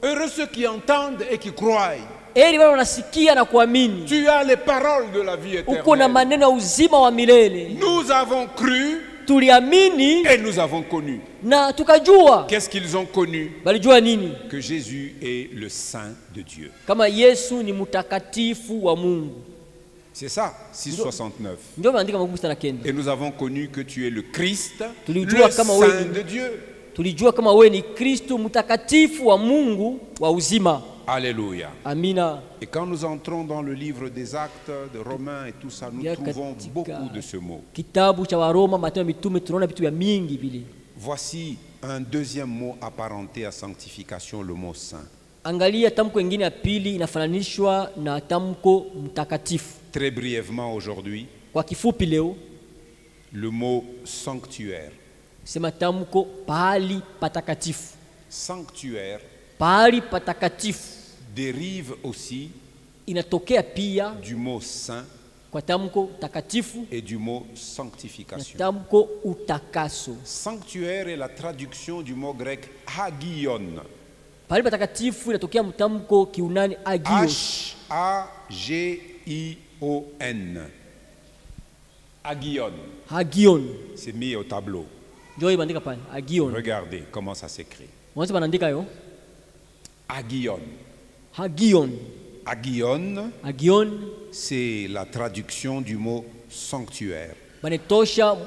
Heureux ceux qui entendent et qui croient. Eri bana wanasikia na kuamini. Tu as les paroles de la vie Uko na éternelle. maneno ya uzima wa milele. Nous avons cru Tuliamini et nous avons connu. na tukajua. Qu'est-ce qu'ils ont connu? Balijua nini? Que Jésus est le Saint de Dieu. Kama Yesu ni mtakatifu wa Mungu. C'est ça, 669. Ndio maandika makubwa sana kenda. Et nous avons connu que tu es le Christ, Tulijua le kama Saint wewe de Dieu. Tulijua kama wewe ni Kristo mtakatifu wa Mungu wa uzima. Alléluia. Amina. Et quand nous entrons dans le livre des Actes, de Romains et tout ça, nous Ya trouvons katika beaucoup de ce mot. Kitabu cha Waroma, Matendo ya Mitume, tunaona vitu vya mingi vile. Voici un deuxième mot apparenté à sanctification, le mot saint. Angalia tamko ingine ya pili inafananishwa na tamko mtakatifu. Très brièvement aujourd'hui, Kwa kifupi leo le mot sanctuaire. sema tamko pahali patakatifu. Sanctuaire Pahali patakatifu dérive aussi inatokea pia du mot saint kwa tamko takatifu et du mot na sanctification. tamko utakaso. Sanctuaire est la traduction du mot grec hagion. Pahali patakatifu inatokea mtamko kiunani agios. H-A-G-I-O-N. Hagion. Hagion. C'est mis au tableau. Ndio hiyo bandika pale. Hagion. Regardez comment ça s'écrit. Mwanzo banaandika yo. Hagion. Hagion. Hagion, Hagion c'est la traduction du mot sanctuaire. banetosha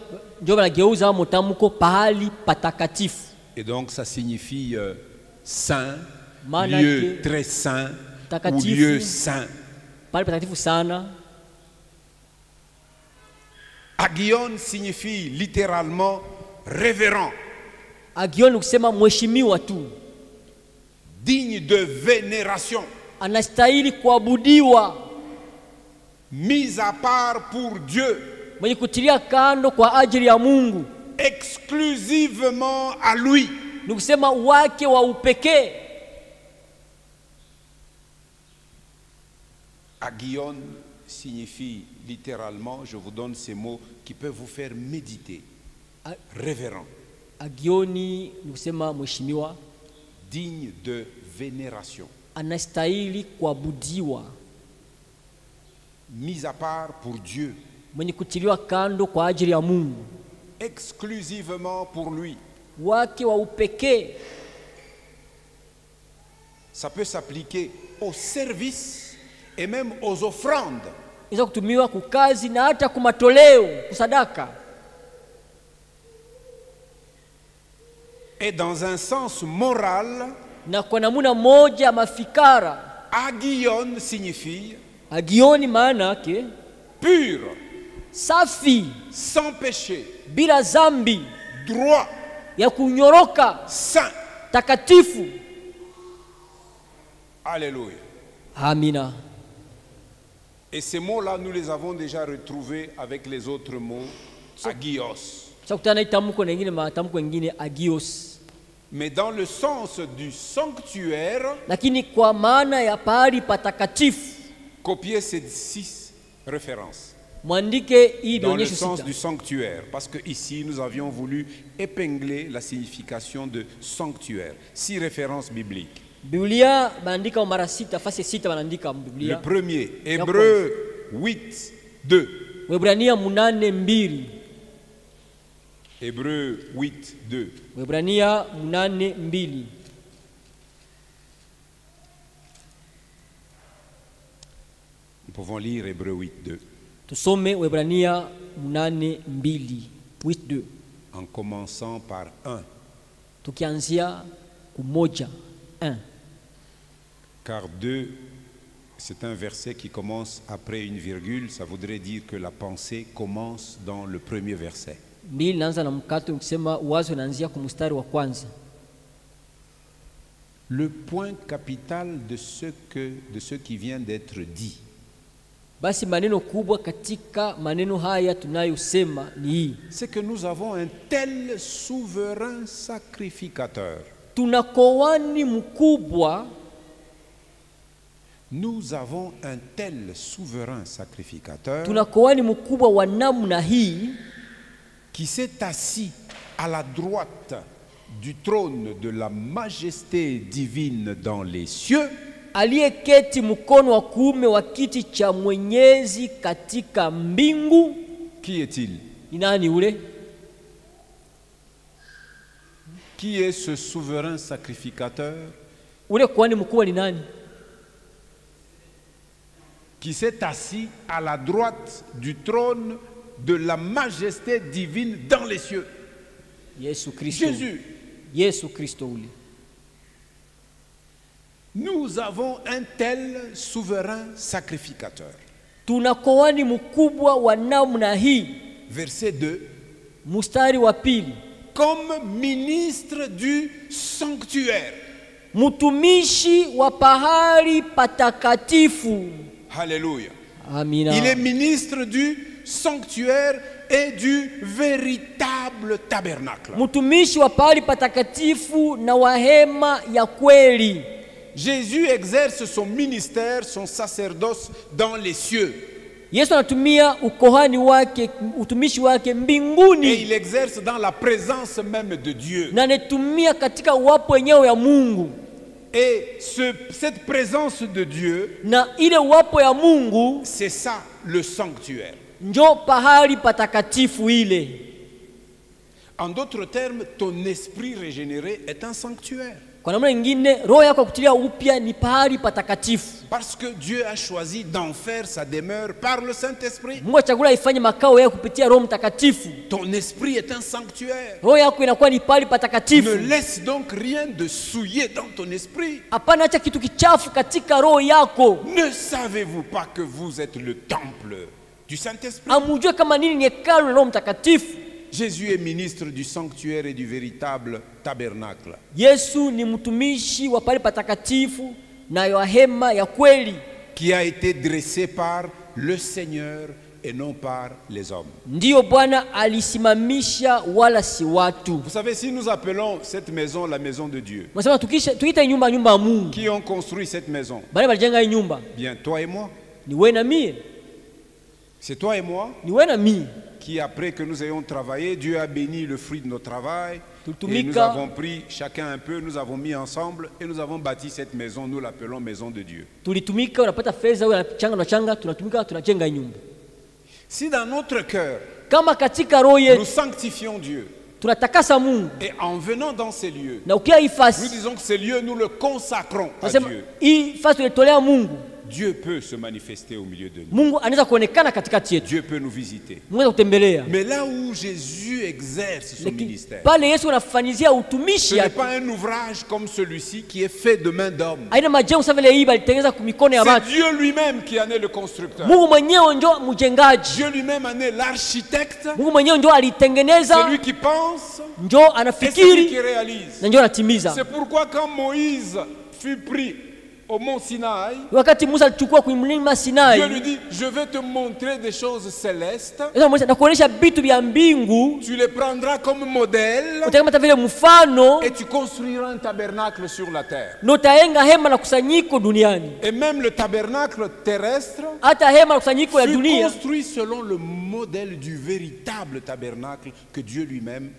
ndio banageuza mtamko pahali patakatifu. Et donc ça signifie saint, Maana lieu yake très saint ou takatifu. lieu saint. Pahali patakatifu sana. Hagion signifie littéralement révérend, Hagion ni kusema mheshimiwa tu. digne de vénération, Anastahili kuabudiwa, mis à part pour Dieu, mwenye kutilia kando kwa ajili ya Mungu. exclusivement à lui. Ni kusema wake wa upekee. Hagion signifie littéralement, je vous donne ces mots qui peuvent vous faire méditer. Révérend, Hagioni ni kusema mheshimiwa, digne de vénération, anastahili kuabudiwa, mis à part pour Dieu, mwenye kutiliwa kando kwa ajili ya Mungu, exclusivement pour lui. wake wa upekee. Ça peut s'appliquer au service et même aux offrandes. Inaweza kutumiwa kukazi na hata kumatoleo, kusadaka. Et dans un sens moral, Na kwa namuna moja mafikara, hagion signifie hagioni maana yake pur, safi, sans péché, bila zambi, droit, ya kunyoroka, saint. takatifu. Alléluia. Amina. Et ces mots-là, nous les avons déjà retrouvés avec les autres mots, hagios. Chakutana itamko na ingine matamko mengine agios. Mais dans le sens du sanctuaire, Lakini kwa maana ya pahali patakatifu, copiez ces 6 références. mwandike hii Dans le bionyesho sens sita. du sanctuaire, parce que ici nous avions voulu épingler la signification de sanctuaire. 6 références bibliques. Biblia bandika mara 6 fasi 6 bandika Le Biblia. premier, Hébreux 8, 2. Waebrania 8:2. Hébreux 8, 2. Waebrania 8:2. Nous pouvons lire Hébreux 8, 2. Tusome Waebrania 8:2. 8:2. En commençant par 1. Tukianzia kumoja 1. Car 2, c'est un verset qui commence après une virgule. Ça voudrait dire que la pensée commence dans le premier verset. 2 naanza na mkato ukisema wazo naanzia kwa mstari wa kwanza. Le point capital de ce qui vient d'être dit. Basi maneno kubwa katika maneno haya tunayosema ni hii. C'est que nous avons un tel souverain sacrificateur. Tuna koani mkubwa. Nous avons un tel souverain sacrificateur Tuna koani mkubwa wa namna hii qui s'est assis à la droite du trône de la majesté divine dans les cieux, aliyeketi mkono wa kuume wa kiti cha Mwenyezi katika mbingu. Qui est-il? Ni nani ule? Qui est ce souverain sacrificateur Ule koani mkubwa ni nani? qui s'est assis à la droite du trône de la majesté divine dans les cieux? Yesu Kristo. Jésus. Yesu Kristo ule. Nous avons un tel souverain sacrificateur. Tuna koani mkubwa wa namna hii. Verset 2. Mstari wa pili. Comme ministre du sanctuaire. Mtumishi wa pahali patakatifu. Alléluia. Amina. Il est ministre du sanctuaire et du véritable tabernacle. Mtumishi wa pahali patakatifu na wa hema ya kweli. Jésus exerce son ministère, son sacerdoce dans les cieux. Yesu anatumia ukohani wake, utumishi wake mbinguni. Et il exerce dans la présence même de Dieu. Na anatumia katika uwapo wenyewe ya Mungu. Et cette présence de Dieu, Na ile uwapo ya Mungu, c'est ça le sanctuaire. njo pahali patakatifu ile. En d'autres termes, ton esprit régénéré est un sanctuaire. Kwa namna nyingine, roho yako kutilia upya ni pahali patakatifu. Parce que Dieu a choisi d'en faire sa demeure par le Saint-Esprit. Mungu achagula ifanye makao yake kupitia Roho Mtakatifu. Ton esprit est un sanctuaire. Roho yako inakuwa ni pahali patakatifu. Ne laisse donc rien de souillé dans ton esprit. Hapana acha kitu kichafu katika roho yako. Ne savez-vous pas que vous êtes le temple du Saint-Esprit? Amujue kama nini ni hekalu la Roho Mtakatifu. Jésus est ministre du sanctuaire et du véritable tabernacle. Yesu ni mtumishi wa pale patakatifu na ya hema ya kweli, qui a été dressé par le Seigneur et non par les hommes. ndiyo Bwana alisimamisha wala si watu. Vous savez, si nous appelons cette maison la maison de Dieu, Mnasema tuita nyumba nyumba ya Mungu. qui ont construit cette maison? Bale balijenga hii nyumba. Bien, toi et moi. Ni wewe na mie. C'est toi et moi Ni wewe na mie. qui, après que nous ayons travaillé, Dieu a béni le fruit de notre travail. Et Tutumika. nous avons pris chacun un peu, nous avons mis ensemble et nous avons bâti cette maison. Nous l'appelons maison de Dieu. Tulitumika, unapata fedha, unachanga na changa, tunatumika, tunajenga hii nyumba. Si dans notre cœur, Kama katika roho yetu nous sanctifions Dieu, tunatakasa Mungu et en venant dans ces lieux, na ukia hii nous fasi, disons que ces lieux, nous le consacrons à nasema Dieu. hii fasi tunatolea Mungu, Dieu peut se manifester au milieu de nous. Mungu anaweza kuonekana katikati yetu. Dieu peut nous visiter. Mungu anaweza kutembelea. Mais là où Jésus exerce son Lakini ministère, pale Yesu anafanizia ce utumishi n'est yake. pas un ouvrage comme celui-ci qui est fait de main d'homme. Haina majengo sawa vile hii balitengeneza kwa mikono ya C'est watu. Dieu lui-même qui en est le constructeur. Mungu mwenyewe ndio mjengaji. Dieu lui-même en est l'architecte. Mungu mwenyewe ndio alitengeneza, Celui qui pense ndio et celui qui anafikiri réalise. na ndio anatimiza. C'est pourquoi quand Moïse fut pris au mont Sinaï, Wakati Musa alichukua kwenye mlima Dieu Sinai, lui dit, je vais te montrer des choses célestes. na kuonesha vitu vya mbingu, Tu les prendras comme modèle utakamata vile mfano et tu construiras un tabernacle sur la terre. na utajenga hema la kusanyiko duniani. Et même le tabernacle terrestre Hata hema la kusanyiko ya fut dunia construit selon le modèle du véritable tabernacle que Dieu lui-même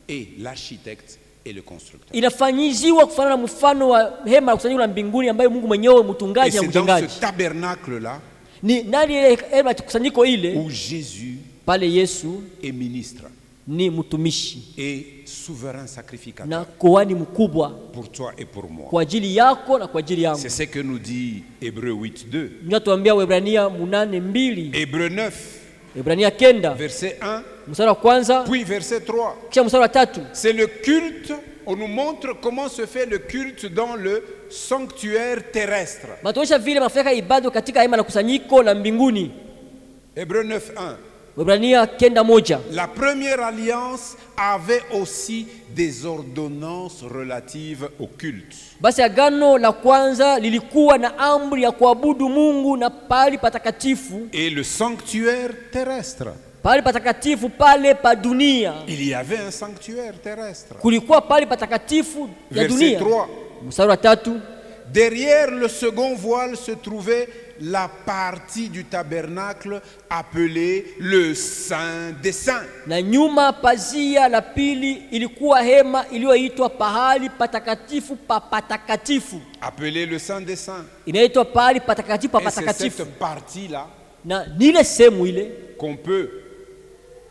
est l'architecte et le constructeur. Inafanyiziwa kufanana na mfano wa hema la kusanyiko la mbinguni ambayo Mungu mwenyewe Et mtungaji na c'est dans mjengaji. ce tabernacle-là Ni nani ile hema ya kusanyiko ile? où Jésus Pale Yesu est ministre ni mtumishi et souverain sacrificateur na kuhani mkubwa pour toi et pour moi. kwa ajili yako na kwa ajili yangu. C'est ce que nous dit Hébreux 8:2. Ninatuambia Waebrania 8:2, Hébreux 9, Waebrania 9 verset 1, mstari wa kwanza puis verset 3. kisha mstari wa 3. C'est le culte, on nous montre comment se fait le culte dans le sanctuaire terrestre. Matuonyesha vile mafanyika ibada katika hema la kusanyiko la mbinguni. Hébreux 9:1. Waebrania 9:1. La première alliance avait aussi des ordonnances relatives au culte. Basi agano la kwanza lilikuwa na amri ya kuabudu Mungu na pali patakatifu. Et le sanctuaire terrestre. Pali patakatifu pale pa dunia. Il y avait un sanctuaire terrestre. Kulikuwa pali patakatifu ya Verset dunia. 3. Mstari wa 3. Derrière le second voile se trouvait la partie du tabernacle appelée le Saint des Saints. Na nyuma pazia la pili ilikuwa hema iliyoitwa pahali patakatifu pa patakatifu. Appelée le Saint des Saints. Inaitwa pahali patakatifu pa Et c'est patakatifu. cette partie-là Na nile sehemu ile qu'on peut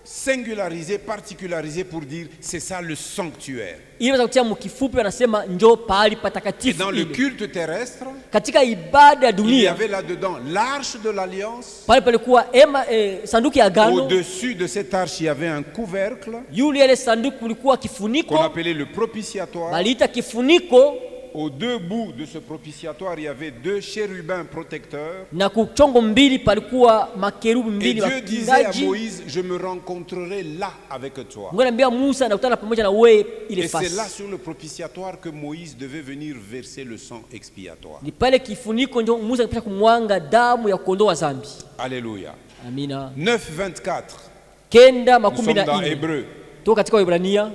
singulariser, particulariser pour dire c'est ça le sanctuaire. ile za kutia mkifupi wanasema njoo pahali Et patakatifu dans le ile. culte terrestre, Katika ibada ya il y dunia avait là-dedans l'arche de l'alliance. pale palikuwa hema sanduku ya agano. Au-dessus de cette arche, il y avait un couvercle Yule ile sanduku kulikuwa qu'on kifuniko, appelait le propitiatoire. baliita kifuniko, Aux deux bouts de ce propitiatoire, il y avait deux chérubins protecteurs. na kuchongo mbili palikuwa makerubi Et mbili Dieu disait à wakingaji. Moïse, je me rencontrerai là avec toi. Mungu anambia Musa nakutana pamoja na wewe ile Et c'est là fasi. sur le propitiatoire que Moïse devait venir verser le sang expiatoire. Ni pale kifuniko ndio Musa alipaswa kumwanga damu ya kuondoa dhambi. Alléluia. Amina. 9:24. Kenda Nous makumi sommes na dans nne Hébreu. toka katika Waebrania.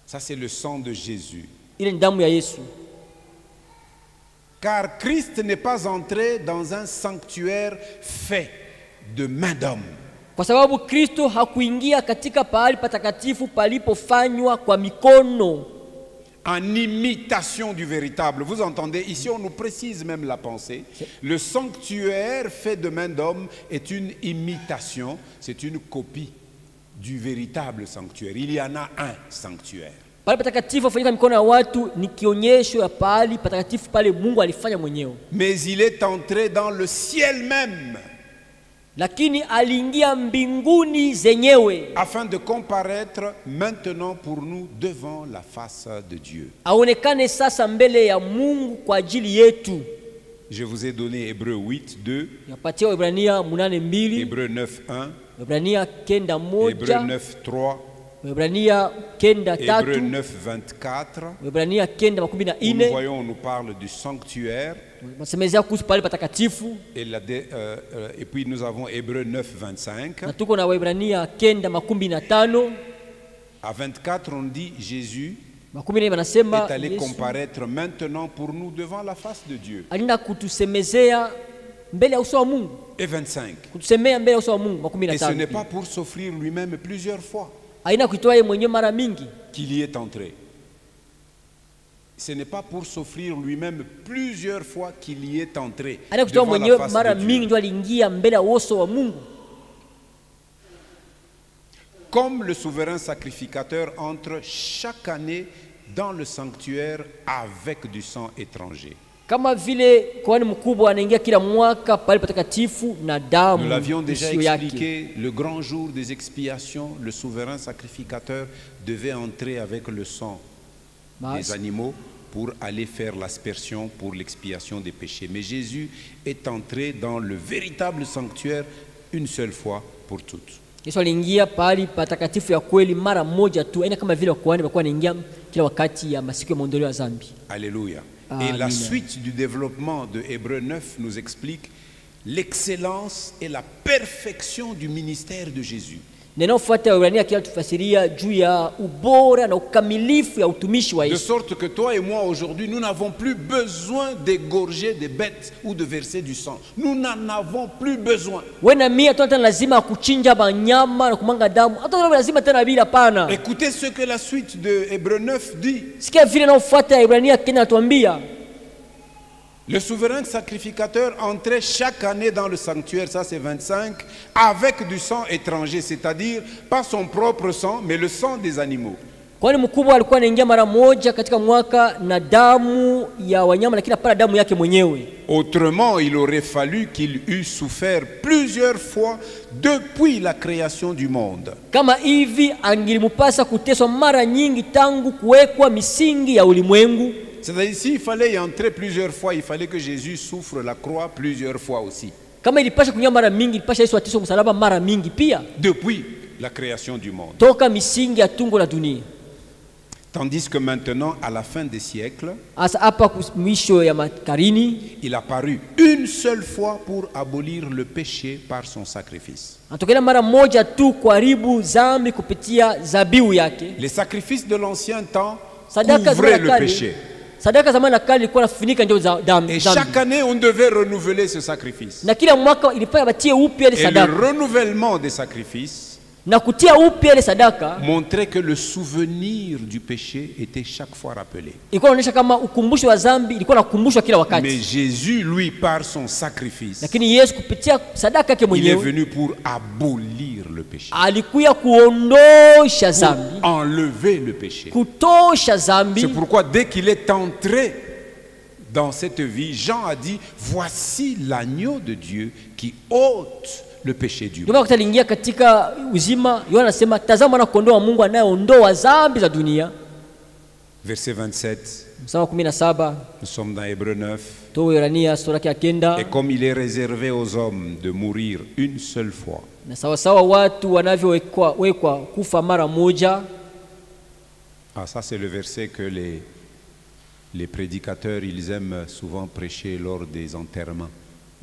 Ça c'est le sang de Jésus. Ile ni damu ya Yesu. Car Christ n'est pas entré dans un sanctuaire fait de main d'homme. Kwa sababu Kristo hakuingia katika pahali patakatifu palipofanywa kwa mikono, En imitation du véritable. Vous entendez, ici on nous précise même la pensée. Le sanctuaire fait de main d'homme est une imitation, c'est une copie du véritable sanctuaire. Il y en a un sanctuaire. pale patakatifu afanyika mikono ya watu ni kionyesho ya pahali patakatifu pale Mungu alifanya mwenyewe, Mais il est entré dans le ciel même lakini aliingia mbinguni zenyewe afin de comparaître maintenant pour nous devant la face de Dieu. aonekane sasa mbele ya Mungu kwa ajili yetu. Je vous ai donné Hébreux 8:2, Yapatia Waebrania 8:2, Hébreux 9:1, Waebrania 9:1, Hébreux 9:3, Waebrania 9:3, Hébreux 9:24. Waebrania Nous 9:14. voyons, on nous parle du sanctuaire. Masemezea kuhusu pale patakatifu, Et puis nous avons Hébreux 9:25. na tuko na Waebrania 9:15. À 24, on dit Jésus 14 wanasema est allé Yesu comparaître maintenant pour nous devant la face de Dieu. alina kutusemezea mbele ya uso wa Mungu, Et 25. kutusemea mbele ya uso wa Mungu. Et ce n'est 15 pas pour s'offrir lui-même plusieurs fois aina kuitoa yeye mwenyewe mara mingi, qu'il y est entré. Ce n'est pas pour s'offrir lui-même plusieurs fois qu'il y est entré aina kuitoa devant la mwenyewe face mara de mingi Dieu. ndio aliingia mbele ya uso wa Mungu. Comme le souverain sacrificateur entre chaque année dans le sanctuaire avec du sang étranger. Kama vile kuhani mkubwa anaingia kila mwaka pale patakatifu na Nous damu l'avions déjà isiyo yake. expliqué, le grand jour des expiations, le souverain sacrificateur devait entrer avec le sang des animaux pour aller faire l'aspersion pour l'expiation des péchés. Mais Jésus est entré dans le véritable sanctuaire une seule fois pour toutes. Yesu aliingia pahali patakatifu ya kweli mara moja tu, aina kama vile wakuhani walikuwa wanaingia kila wakati ya masiku ya maondoleo ya dhambi. Alléluia. Amen. Et la suite du développement de Hébreux 9 nous explique l'excellence et la perfection du ministère de Jésus. Neno fuata ya Waebrania kila tufasiria juu ya ubora na ukamilifu ya utumishi wa De Yesu. sorte que toi et moi aujourd'hui, nous n'avons plus besoin d'égorger des bêtes ou de verser du sang. Nous n'en avons plus besoin. Wewe na mimi hata lazima kuchinja banyama na kumanga damu. Hata lazima tena bila pana. Écoutez ce que la suite de Hébreux 9 dit. Sikia vile na ufuata ya Waebrania kina tuambia. Le souverain sacrificateur entrait chaque année dans le sanctuaire, ça c'est 25, avec du sang étranger, c'est-à-dire pas son propre sang, mais le sang des animaux. Kwani mkubwa alikuwa anaingia mara moja katika mwaka na damu ya wanyama, lakini hapana damu yake mwenyewe. Autrement, il aurait fallu qu'il eût souffert plusieurs fois depuis la création du monde. Kama hivi angelimupasa kuteswa mara nyingi tangu kuwekwa misingi ya ulimwengu. C'est-à-dire s'il fallait y entrer plusieurs fois, il fallait que Jésus souffre la croix plusieurs fois aussi. Kama ilipasha kuingia mara mingi, ilipasha Yesu ateswe msalaba mara mingi pia. Depuis la création du monde. Toka misingi ya tungo la dunia. Tandis que maintenant, à la fin des siècles, Asa hapa mwisho ya makarini, il a paru une seule fois pour abolir le péché par son sacrifice. atokea mara moja tu kuharibu dhambi kupitia zabihu yake. Les sacrifices de l'ancien temps Sadaka couvraient za le kale, péché. sadaka zamani kale ilikuwa nafunika ndio dhambi. Et chaque année, on devait renouveler ce sacrifice. Na kila mwaka ilipaya batie upya ile Et le sadaka. renouvellement des sacrifices Na kutia upya ile sadaka montrait que le souvenir du péché était chaque fois rappelé. ilikuwa inaonyesha kama ukumbusho wa dhambi ilikuwa nakumbushwa kila Mais wakati. Jésus, lui, par son sacrifice, Lakini Yesu kupitia sadaka yake il est mwenyewe venu pour abolir le péché, alikuya kuondosha dhambi, enlever le péché. kutosha C'est dhambi. pourquoi dès qu'il est entré dans cette vie, Jean a dit, voici l'agneau de Dieu qui ôte le péché du Ndio monde. maana aliingia katika uzima. Yohana anasema tazama na kondoo wa Mungu anayeondoa dhambi za dunia. Verset 27, Mstari wa 17 nous sommes dans Hébreux 9. toa Waebrania sura ya 9. Et comme il est réservé aux hommes de mourir une seule fois, Na sawa sawa watu wanavyowekwa kufa mara moja. ah, ça c'est le verset que les prédicateurs, ils aiment souvent prêcher lors des enterrements.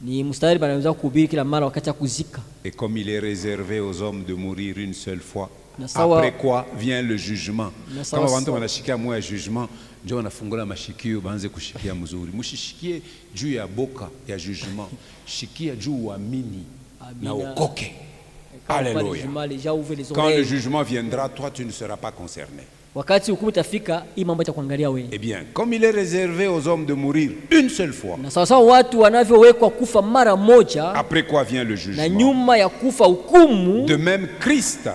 Ni mstari banaweza kuhubiri kila mara wakati ya kuzika. Et comme il est réservé aux hommes de mourir une seule fois, Na sawa- après quoi vient le jugement. Na sawa- Kama wantu wanashikia moyo ya jugement, ndio wanafungula mashikio baanze kushikia mzuri. Mushishikie juu ya boka ya jugement, shikia juu uamini na Amina. ukoke. Kama Alléluia. pale juma, les gens ouvrent les Quand le oreilles. jugement viendra, toi tu ne seras pas concerné. Wakati hukumu itafika, hii mambo itakuangalia wewe. Eh bien, comme il est réservé aux hommes de mourir une seule fois, Na sawa sawa watu wanavyowekwa kufa mara moja, après quoi vient le na jugement. nyuma ya kufa hukumu, De même, Christ,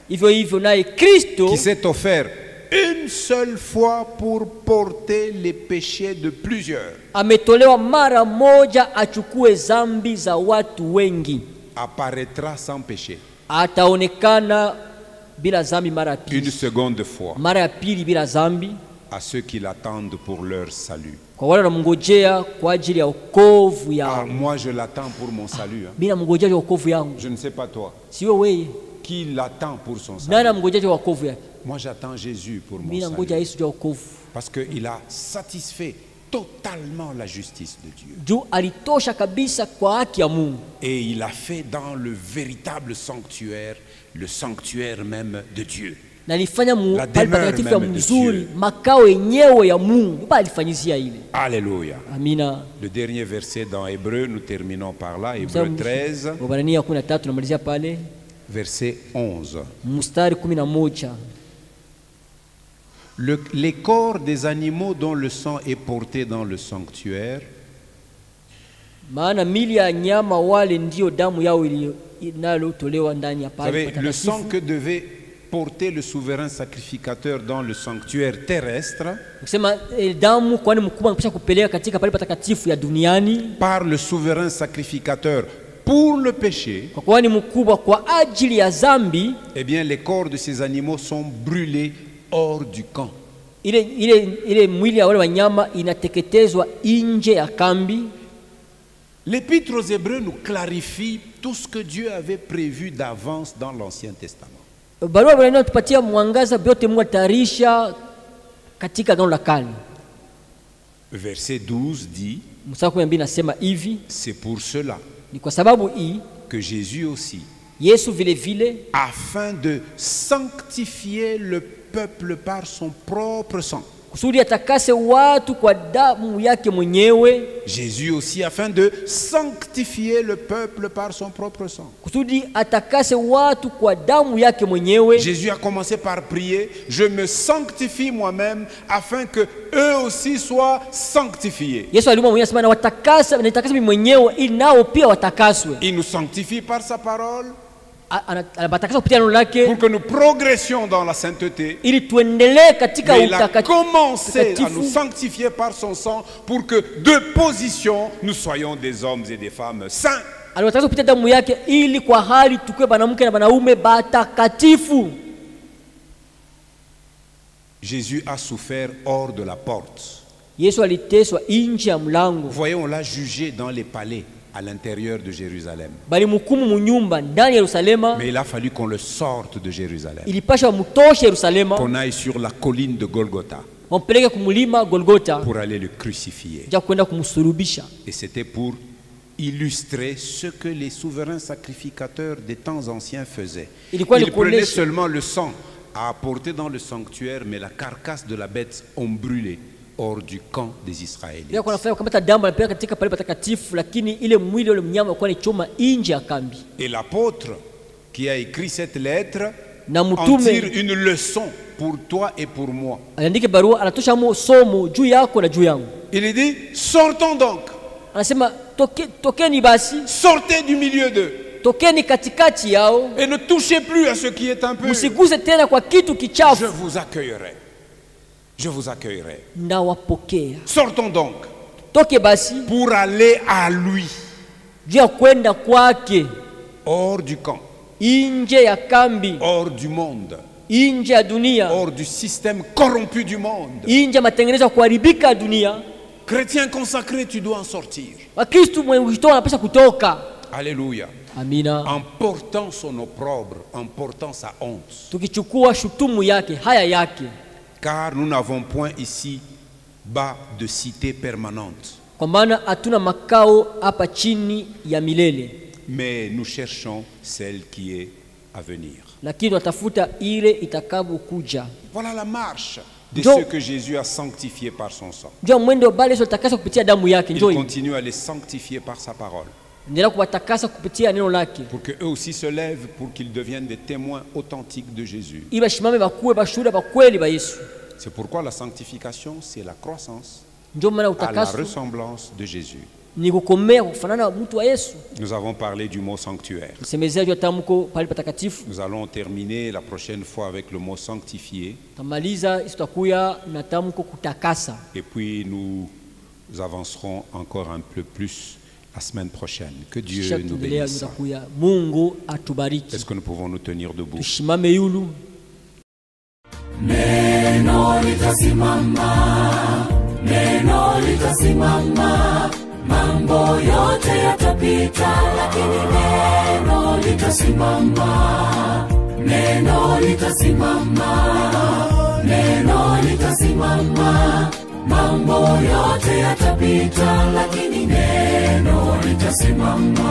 hivyo hivyo naye Kristo qui s'est offert une seule fois pour porter les péchés de plusieurs, ametolewa mara moja achukue dhambi za watu wengi, apparaîtra sans péché ataonekana bila dhambi mara ya une pili. seconde fois Mara ya pili bila dhambi à ceux qui l'attendent pour leur salut. kwa wale wanamngojea kwa ajili ya wokovu Ah, yao. moi je l'attends pour mon salut. Hein. Mimi namngojea kwa wokovu yangu, Je ne sais pas toi. sio wewe. Qui l'attend pour son Nani salut? namngojea kwa wokovu yake? Moi j'attends Jésus pour mon Mimi nangoja salut. Yesu kwa wokovu, Parce qu'il a satisfait totalement la justice de Dieu. juu alitosha kabisa kwa haki ya Mungu, Et il a fait dans le véritable sanctuaire, le sanctuaire même de Dieu. na alifanya La pale demeure patakatifu ya même de mzuri, Dieu. makao yenyewe ya Mungu, bali alifanyizia ile. Alléluia. Amina. Le dernier verset dans Hébreu, nous terminons par là, Hébreu 13, Waebrania 13 tunamalizia pale verset 11. mstari 11. Les corps des animaux dont le sang est porté dans le sanctuaire Maana mili ya nyama wale ndio damu yao inalotolewa ndani ya Vous pale savez, le sang patakatifu. que devait porter le souverain sacrificateur dans le sanctuaire terrestre Kusema damu kwani mkubwa anapaswa kupeleka katika pale patakatifu ya duniani, par le souverain sacrificateur pour le péché, kwa kwani mkubwa kwa ajili ya dhambi. eh bien les corps de ces animaux sont brûlés hors du camp. Ile mwili ya wale wanyama inateketezwa nje ya kambi. L'Épître aux Hébreux nous clarifie tout ce que Dieu avait prévu d'avance dans l'Ancien Testament. Barua bwana inatupatia mwangaza vyote Mungu atarisha katika Agano la Kale. Verset 12 dit, Mstari 12 nasema hivi, c'est pour cela ni kwa sababu hii que Jésus aussi, Yesu vile vile afin de sanctifier le peuple par son propre sang. kusudi atakase watu kwa damu yake mwenyewe. Jésus aussi afin de sanctifier le peuple par son propre sang. Kusudi atakase watu kwa damu yake mwenyewe. Jésus a commencé par prier, je me sanctifie moi-même afin que eux aussi soient sanctifiés. Yesu aliomba mwenyewe asema na watakasa, na nitakasa mimi mwenyewe ili nao pia watakaswe. Il nous sanctifie par sa parole pour que nous progressions dans la sainteté. ili tuendelee katika Mais il a commencé à nous sanctifier par son sang pour que de position nous soyons des hommes et des femmes saints. Aliwataka kupitia damu yake ili kwa hali tukue banamke na banaume batakatifu. Jésus a souffert hors de la porte. Yesu aliteswa nje ya mlango. Voyez, on l'a jugé dans les palais à l'intérieur de Jérusalem. Bali mhukumu munyumba ndani ya Yerusalema. Mais il a fallu qu'on le sorte de Jérusalem. Ilipasha mutoshe Yerusalema. Qu'on aille sur la colline de Golgotha. Wampeleke kumulima Golgotha. Pour aller le crucifier. Ja kwenda kumsulubisha. Et c'était pour illustrer ce que les souverains sacrificateurs des temps anciens faisaient. Ils prenaient seulement le sang à apporter dans le sanctuaire, mais la carcasse de la bête ont brûlé hors du camp des Israélites. Et l'apôtre qui a écrit cette lettre en tire une leçon pour toi et pour moi. Il dit, sortons donc. Sortez du milieu d'eux. Et ne touchez plus à ce qui est un peu. Je vous accueillerai. Je vous accueillerai. Sortons donc pour aller à lui. Hors du camp. Hors du monde. Hors du système corrompu du monde. Chrétien consacré, tu dois en sortir. Alléluia. Amina. En portant son opprobre, en portant sa honte. Car nous n'avons point ici bas de cité permanente. Mais nous cherchons celle qui est à venir. Voilà la marche de ceux que Jésus a sanctifiés par son sang. Il continue à les sanctifier par sa parole. Pour qu'eux aussi se lèvent, pour qu'ils deviennent des témoins authentiques de Jésus. C'est pourquoi la sanctification, c'est la croissance à la ressemblance de Jésus. Nous avons parlé du mot sanctuaire. Nous allons terminer la prochaine fois avec le mot sanctifié. Et puis nous avancerons encore un peu plus la semaine prochaine. Que Dieu nous bénisse. Est-ce que nous pouvons nous tenir debout? Neno litasimama, neno litasimama, mambo yote yatapita, lakini neno litasimama, neno litasimama, neno litasimama, mambo yote yatapita, lakini neno litasimama.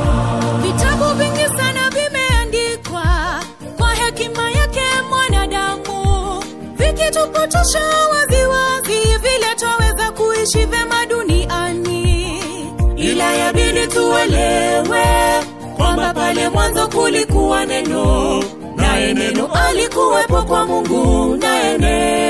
Vitabu vingi sana vimeandikwa kwa hekima yake mwanadamu, vikitupotosha waziwazi vile twaweza kuishi vema duniani. Ila yabidi tuelewe kwamba pale mwanzo kulikuwa neno, naye neno alikuwepo kwa Mungu, naye neno